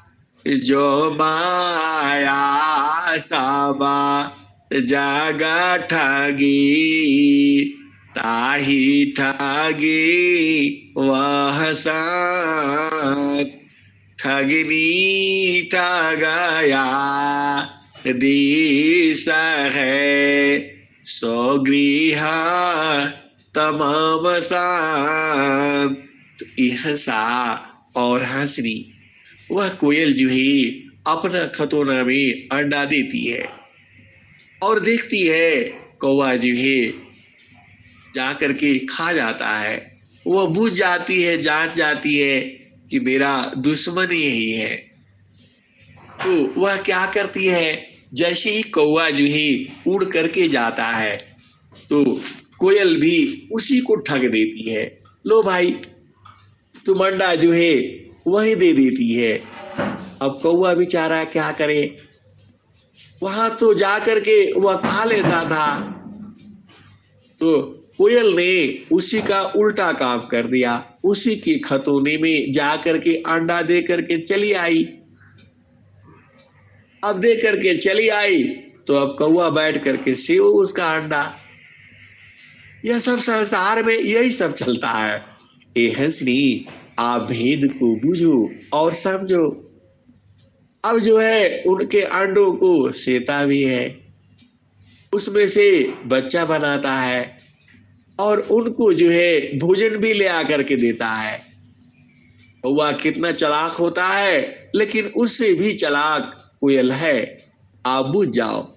जो माया सबा जगा ठगी, ताही ठगी वह साथ, ठगनी ठगया देश है, सौगृह तमसा। तो हंसा और हंसनी, वह कोयल जो है अपना खतौना में अंडा देती है और देखती है कौवा जो है जा करके खा जाता है। वह बुझ जाती है, जान जाती है कि मेरा दुश्मन यही है। तो वह क्या करती है, जैसे ही कौवा जो है उड़ करके जाता है तो कोयल भी उसी को ठग देती है। लो भाई, तुम अंडा जो है वही दे देती है। अब कौवा बेचारा क्या करे, वहां तो जा करके वह खा लेता था। तो कोयल ने उसी का उल्टा काम कर दिया, उसी के खतौने में जा करके अंडा दे करके चली आई। अब दे करके चली आई तो अब कौवा बैठ करके सेव उसका अंडा। यह सब संसार में यही सब चलता है। ए हंसनी, आप भेद को बूझो और समझो। अब जो है उनके अंडों को सेता भी है, उसमें से बच्चा बनाता है और उनको जो है भोजन भी ले आकर के देता है। कौवा कितना चालाक होता है, लेकिन उससे भी चालाक कोयल है। आप बुझ जाओ।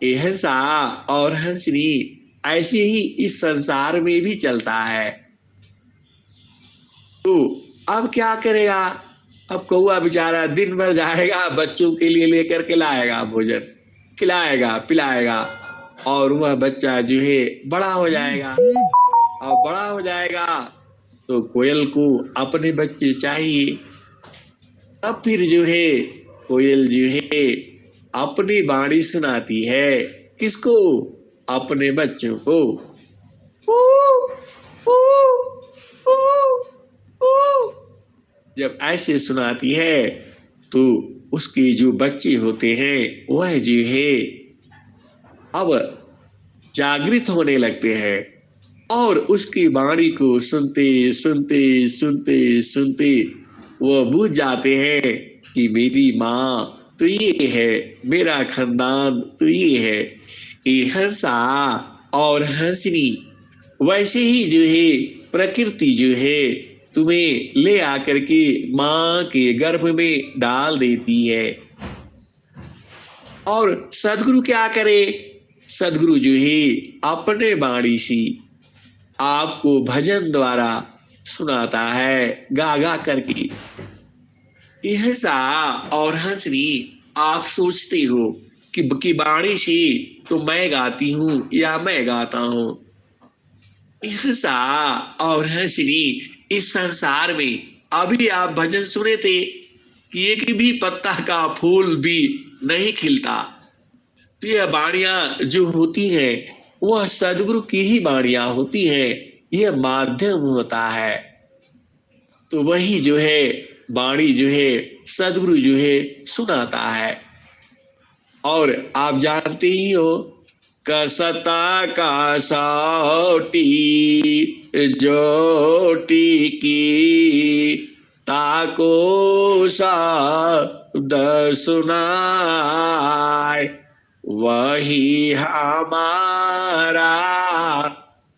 ये हंसा और हंसनी ऐसे ही इस संसार में भी चलता है। तो अब क्या करेगा, अब कौवा बेचारा दिन भर जाएगा, बच्चों के लिए लेकर के लाएगा भोजन, खिलाएगा पिलाएगा, और वह बच्चा जो है बड़ा हो जाएगा। और बड़ा हो जाएगा तो कोयल को अपने बच्चे चाहिए। तब फिर जो है कोयल जो है अपनी वाणी सुनाती है। किसको, अपने बच्चों को। ओ, ओ, ओ, ओ। जब ऐसे सुनाती है तो उसके जो बच्चे होते हैं वह जो है अब जागृत होने लगते हैं और उसकी वाणी को सुनते सुनते सुनते सुनते वो बुझ जाते हैं कि मेरी माँ तो ये है, मेरा खानदान तो ये है। ये हंसा और हंसनी वैसे ही जो है प्रकृति जो है तुम्हें ले आकर के माँ के गर्भ में डाल देती है। और सदगुरु क्या करे, सदगुरु जो है अपने वाणी से आपको भजन द्वारा सुनाता है, गा गा करके। यह सा और हंसनी आप सोचते हो कि वाणी से तो मैं गाती हूं या मैं गाता हूं। यह सा और हंसनी इस संसार में अभी आप भजन सुने थे कि एक भी पत्ता का फूल भी नहीं खिलता। तो यह वाणियां जो होती हैं वह सदगुरु की ही वाणियां होती हैं, यह माध्यम होता है। तो वही जो है वाणी जो है सदगुरु जो है सुनाता है। और आप जानते ही हो, कसता का सौटी जोटी की, ताको शब्द सुनाय, वही हमारा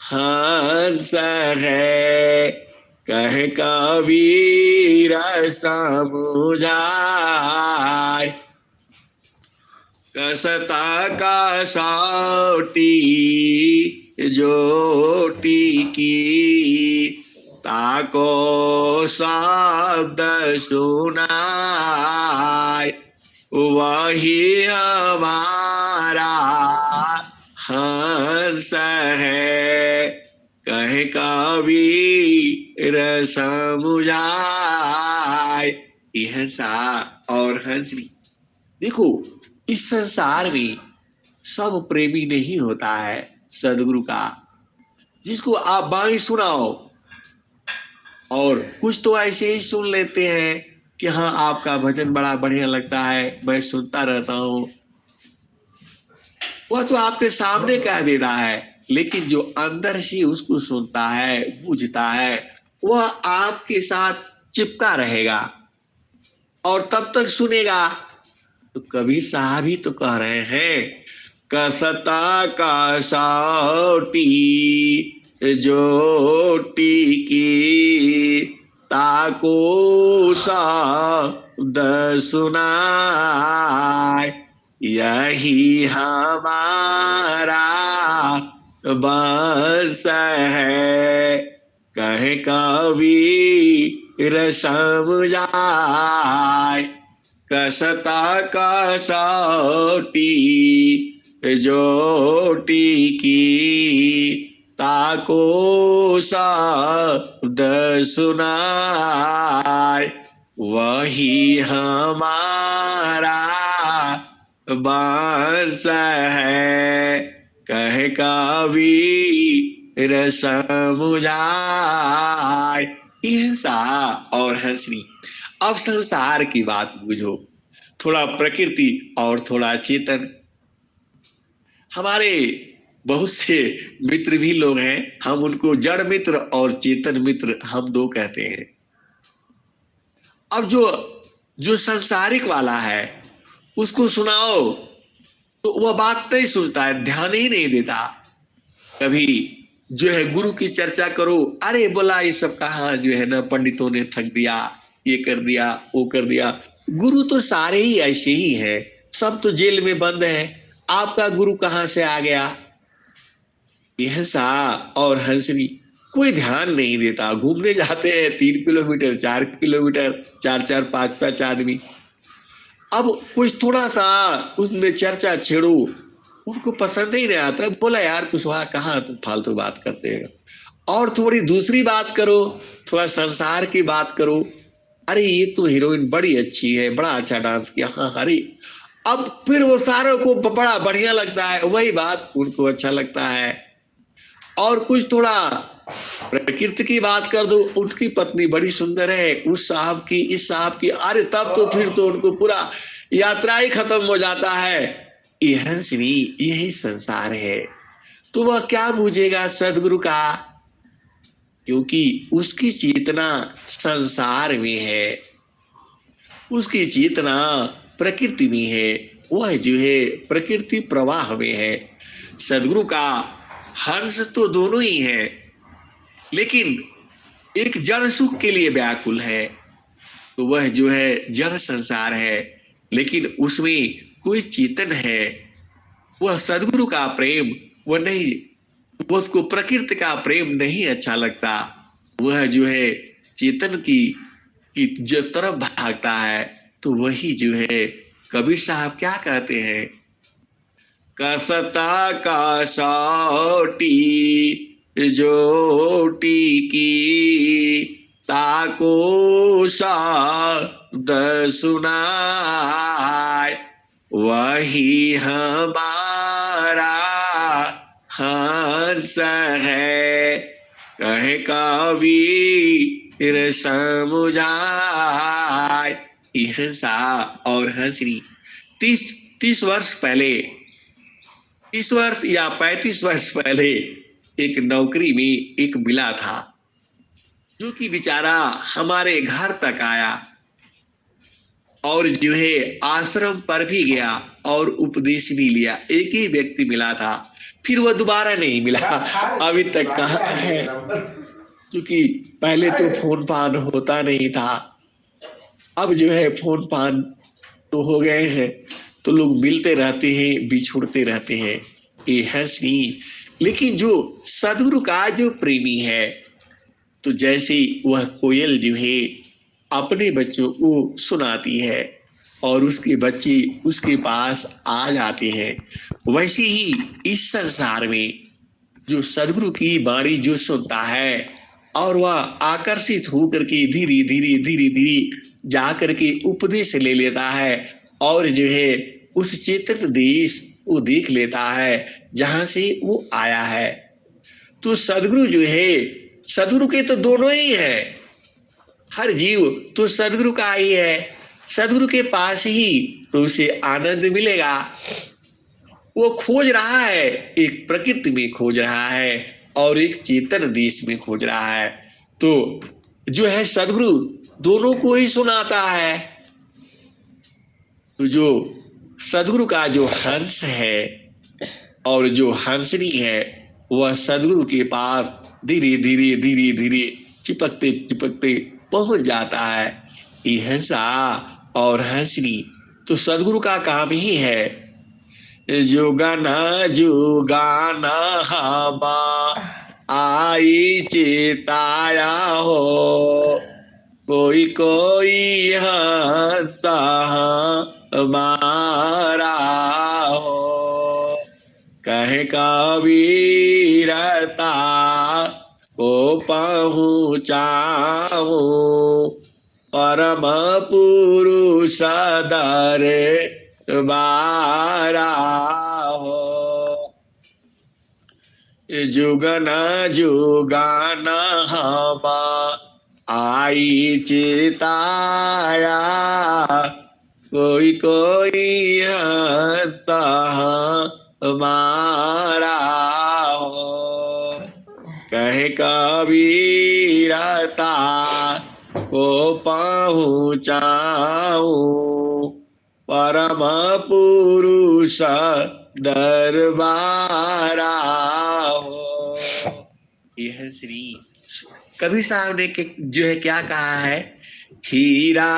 हंस है, कह कबीर समुझाए। कसता कसौटी जोटी की, ताको शब्द सुनाए। वही हमारा हंस है, कह कबीर समुझाए। ये हंसा और हंसनी। देखो, इस संसार में सब प्रेमी नहीं होता है सदगुरु का। जिसको आप वाणी सुनाओ और कुछ तो ऐसे ही सुन लेते हैं कि हाँ आपका भजन बड़ा बढ़िया लगता है, मैं सुनता रहता हूं। वह तो आपके सामने कह दे रहा है, लेकिन जो अंदर से उसको सुनता है, बूझता है, वह आपके साथ चिपका रहेगा और तब तक सुनेगा। तो कबीर साहब ही तो कह रहे हैं, कसता कसौटी जोटी की, ताको शब्द सुनाए। यही हमारा बस है, कहे कबीर समझाए। कसता कसौटी जोटी की, ताको शब्द सुनाए। वही हमारा बस है, कहे कबीर समुझाए। हिंसा और हंसनी। अब संसार की बात बुझो, थोड़ा प्रकृति और थोड़ा चेतन। हमारे बहुत से मित्र भी लोग हैं, हम उनको जड़ मित्र और चेतन मित्र हम दो कहते हैं। अब जो संसारिक वाला है उसको सुनाओ तो वह बात नहीं सुनता है, ध्यान ही नहीं देता। कभी जो है गुरु की चर्चा करो, अरे बोला ये सब कहाँ जो है ना पंडितों ने ठग दिया, ये कर दिया, वो कर दिया। गुरु तो सारे ही ऐसे ही है, सब तो जेल में बंद है, आपका गुरु कहां से आ गया। यह सा और हंसनी कोई ध्यान नहीं देता। घूमने जाते हैं 3 किलोमीटर 4 किलोमीटर, 4-4 5-5 आदमी। अब कुछ थोड़ा सा उसमें चर्चा छेड़ो, उनको पसंद ही नहीं आता, बोला यार कुशवाहा कहाँ तुम फालतू बात करते हैं, और थोड़ी दूसरी बात करो, थोड़ा संसार की बात करो। अरे ये तो हीरोइन बड़ी अच्छी है, बड़ा अच्छा डांस किया, हाँ अरे। अब फिर वो सारों को बड़ा बढ़िया लगता है, वही बात उनको अच्छा लगता है। और कुछ थोड़ा प्रकृति की बात कर दो, उनकी पत्नी बड़ी सुंदर है, उस साहब की, इस साहब की, अरे तब तो फिर तो उनको पूरा यात्रा ही खत्म हो जाता है। ये हंसनी, यही संसार है। तो वह क्या बूझेगा सदगुरु का, क्योंकि उसकी चेतना संसार में है, उसकी चेतना प्रकृति में है, वह जो है प्रकृति प्रवाह में है। सदगुरु का हंस तो दोनों ही है, लेकिन एक जड़ सुख के लिए व्याकुल है, तो वह जो है जड़ संसार है, लेकिन उसमें कोई चेतन है। वह सदगुरु का प्रेम वह नहीं, उसको प्रकृति का प्रेम नहीं अच्छा लगता, वह जो है चेतन की जो तरफ भागता है। तो वही जो है कबीर साहब क्या कहते हैं, कसता कसौटी जोटी की, ताको शब्द सुनाए। वही हमारा हंस है, कहे कबीर समुझाए। हंसा और हंसनी। 30 वर्ष पहले, 30 वर्ष या 35 वर्ष पहले एक नौकरी में एक मिला था, जो कि बेचारा हमारे घर तक आया। और जो है आश्रम पर भी गया और उपदेश भी लिया। एक ही व्यक्ति मिला था, फिर वह दोबारा नहीं मिला। अभी तक कहाँ है? क्योंकि पहले तो फोन फान होता नहीं था, अब जो है फोन फान तो हो गए हैं, तो लोग मिलते रहते हैं, बिछुड़ते रहते हैं, ये है सी। लेकिन जो सदगुरु का जो प्रेमी है, तो जैसे वह कोयल जो है अपने बच्चों को सुनाती है और उसके बच्चे उसके पास आ जाते हैं, वैसे ही इस संसार में जो सदगुरु की वाणी जो सुनता है और वह आकर्षित होकर के धीरे धीरे धीरे धीरे जा करके उपदेश ले लेता है और जो है उस चेतन देश वो देख लेता है जहां से वो आया है। तो सदगुरु जो है, सदगुरु के तो दोनों ही है, हर जीव तो सदगुरु का ही है। सदगुरु के पास ही तो उसे आनंद मिलेगा। वो खोज रहा है, एक प्रकृति में खोज रहा है और एक चेतन देश में खोज रहा है। तो जो है सदगुरु दोनों को ही सुनाता है। तो जो सदगुरु का जो हंस है और जो हंसनी है, वह सदगुरु के पास धीरे धीरे धीरे धीरे चिपकते चिपकते पहुंच जाता है। ये हंसा और हंसनी तो सदगुरु का काम ही है। जुगाना जुगाना हवा आई चेताया हो, कोई कोई हंसा हमारा हो, कहे कबीरता को पहुँचाऊं, परम पुरुष दरबारा हो। जुगना जुगाना हवा आई चिताया, कोई कोई हंसा हमारा हो, कहे कबीरता को पहुँचाऊं, परम पुरुष दरबारा हो। यह श्री कबीर साहब ने जो है क्या कहा है, हीरा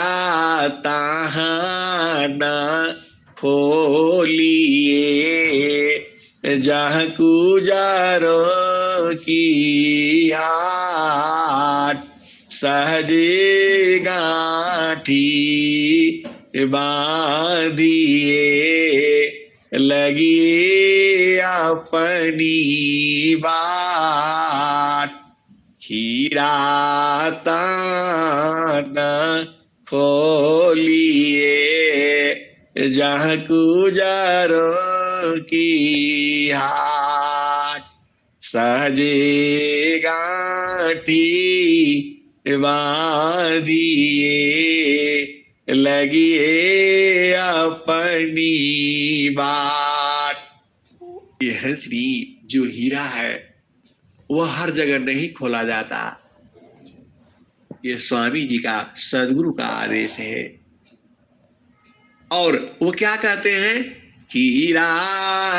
ताहाना खोलिए, जहाँ गुजारो की हाट, सहजे गाठी बांधिए, लगिए अपनी बाट, हीरा ताना खोलिए, जहाँ गुजारो की हाट, सहजे गाठी बांधिए, लगिए अपनी बाट। यह श्री जो हीरा है वह हर जगह नहीं खोला जाता, ये स्वामी जी का सदगुरु का आदेश है। और वो क्या कहते हैं, हीरा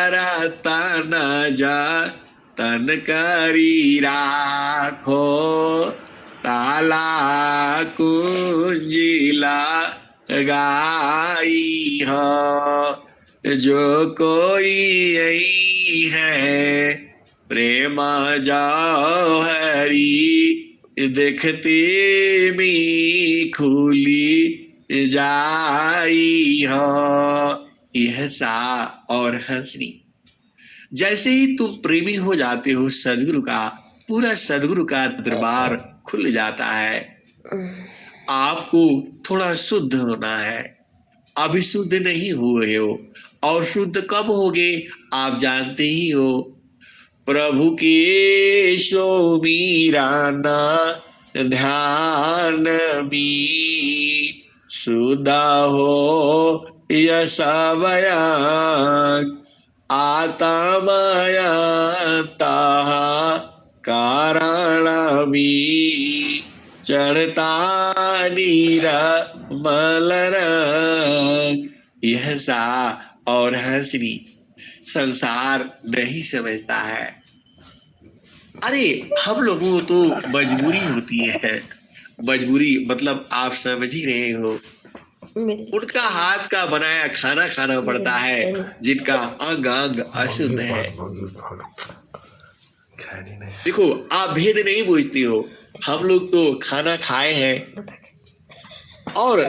रतन जतन करी राखो, ताला कुंजिला गाई हो, जो कोई यही है प्रेम जौहरी, देखते मी खुली जाई हो। यह सा और हंसनी, जैसे ही तुम प्रेमी हो जाते हो सदगुरु का, पूरा सदगुरु का दरबार खुल जाता है। आपको थोड़ा शुद्ध होना है, अभी शुद्ध नहीं हुए हो, और शुद्ध कब होगे आप जानते ही हो। प्रभु के सो मीराना ध्यान भी, शुद्ध हो यशवया आत्मया ताहा कारण भी, चढ़ता नीरमल रंग। यह सा और हंसनी संसार नहीं समझता है। अरे हम लोगों को तो मजबूरी होती है, मजबूरी मतलब आप समझ ही रहे हो। उनका हाथ का बनाया खाना खाना पड़ता है, जिनका अंग अंग अशुद्ध है। देखो आप भेद नहीं पूछती हो, हम लोग तो खाना खाए हैं। और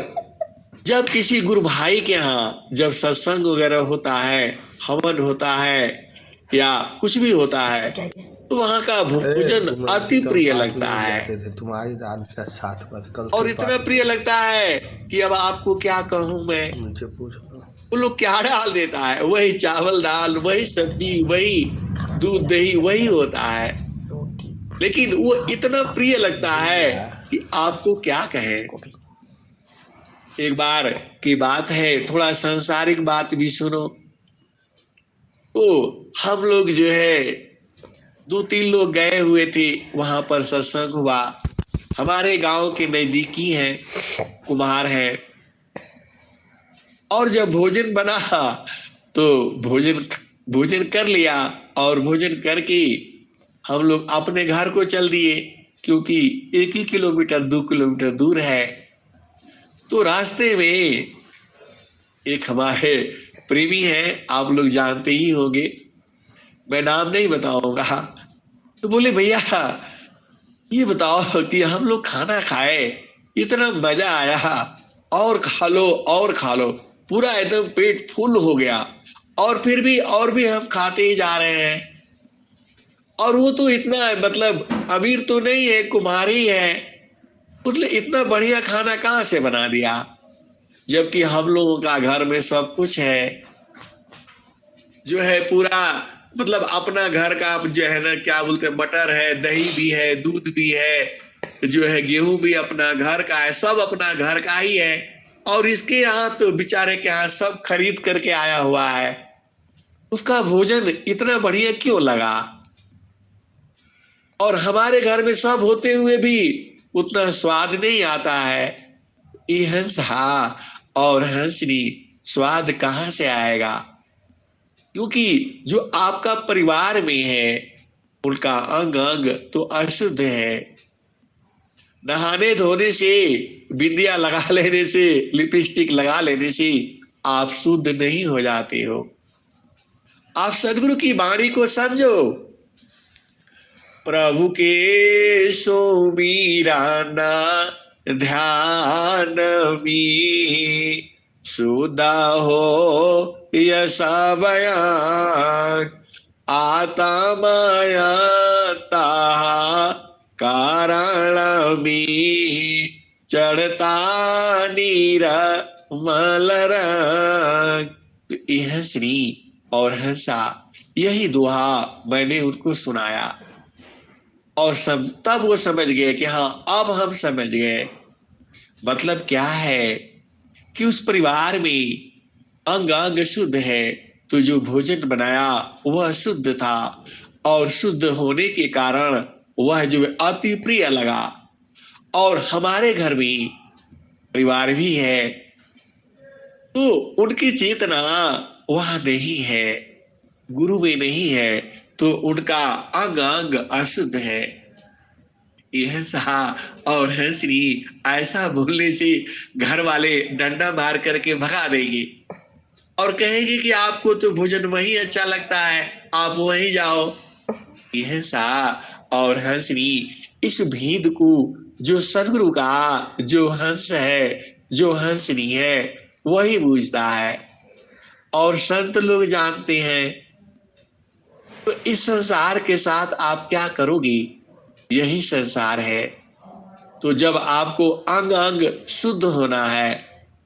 जब किसी गुरु भाई के यहाँ जब सत्संग वगैरह होता है, हवन होता है या कुछ भी होता है, तो वहाँ का भोजन अति प्रिय लगता है। तुम आज साथ कल और इतना प्रिय लगता है कि अब आपको क्या कहूँ मैं। नीचे पूछ वो लोग क्या डाल देता है, वही चावल दाल, वही सब्जी, वही दूध दही, वही होता है, लेकिन वो इतना प्रिय लगता है कि आपको क्या कहें। एक बार की बात है, थोड़ा सांसारिक बात भी सुनो। तो हम लोग जो है 2-3 लोग गए हुए थे, वहां पर सत्संग हुआ। हमारे गांव के नजदीकी हैं, कुम्हार हैं। और जब भोजन बना तो भोजन भोजन कर लिया, और भोजन करके हम लोग अपने घर को चल दिए, क्योंकि 1 ही किलोमीटर 2 किलोमीटर दूर है। तो रास्ते में एक हमारे प्रेमी हैं, आप लोग जानते ही होंगे, मैं नाम नहीं बताऊंगा। तो बोले भैया ये बताओ कि हम लोग खाना खाए, इतना मजा आया, और खा लो और खा लो, पूरा एकदम पेट फुल हो गया, और फिर भी और भी हम खाते ही जा रहे हैं। और वो तो इतना मतलब अमीर तो नहीं है, कुम्हार ही है, मतलब इतना बढ़िया खाना कहाँ से बना दिया, जबकि हम लोगों का घर में सब कुछ है, जो है पूरा मतलब अपना घर का जो है ना, क्या बोलते हैं, मटर है, दही भी है, दूध भी है, जो है गेहूं भी अपना घर का है, सब अपना घर का ही है। और इसके यहाँ तो बेचारे के यहाँ सब खरीद करके आया हुआ है। उसका भोजन इतना बढ़िया क्यों लगा? और हमारे घर में सब होते हुए भी उतना स्वाद नहीं आता है। ये हंसा और हंसनी स्वाद कहाँ से आएगा? क्योंकि जो आपका परिवार में है, उनका अंग अंग तो अशुद्ध है। नहाने धोने से, बिंदिया लगा लेने से, लिपस्टिक लगा लेने से आप शुद्ध नहीं हो जाते हो। आप सदगुरु की वाणी को समझो। प्रभु के सोमीराना ध्यान में सुदा हो यसा बयान। आता माया ताहा कारण में चढ़ता नीरा मल रंग। तो यह श्री और हंसा, यही दोहा मैंने उनको सुनाया, और सब तब वो समझ गए कि हाँ अब हम समझ गए। मतलब क्या है कि उस परिवार में अंग अंग शुद्ध है, तो जो भोजन बनाया वह शुद्ध था, और शुद्ध होने के कारण वह जो अति प्रिय लगा। और हमारे घर में परिवार भी है, तो उनकी चेतना वह नहीं है, गुरु में नहीं है, तो उनका अंग अंग अशुद्ध है। यह सहा और हंसनी ऐसा बोलने से घर वाले डंडा मार करके भगा देंगे और कहेंगे कि आपको तो भोजन वही अच्छा लगता है, आप वहीं जाओ। यह सा और हंसनी इस भेद को जो सदगुरु का जो हंस है, जो हंसनी है, वही बूझता है, और संत लोग जानते हैं। तो इस संसार के साथ आप क्या करोगे? यही संसार है। तो जब आपको अंग अंग शुद्ध होना है,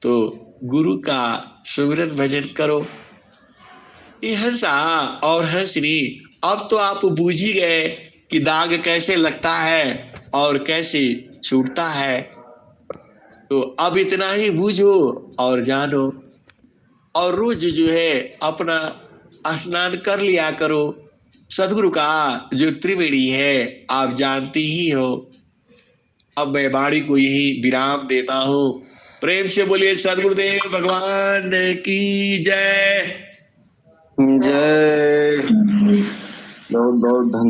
तो गुरु का सुमिरन भजन करो। ये हंसा और हंसनी, अब तो आप बूझ ही गए कि दाग कैसे लगता है और कैसे छूटता है। तो अब इतना ही बूझो और जानो, और रोज जो है अपना स्नान कर लिया करो। सदगुरु का जो त्रिवेणी है आप जानती ही हो, अब मैं वाणी को यही विराम देता हूँ। प्रेम से बोलिए सद्गुरुदेव भगवान की जय। जय। बहुत बहुत धन्यवाद।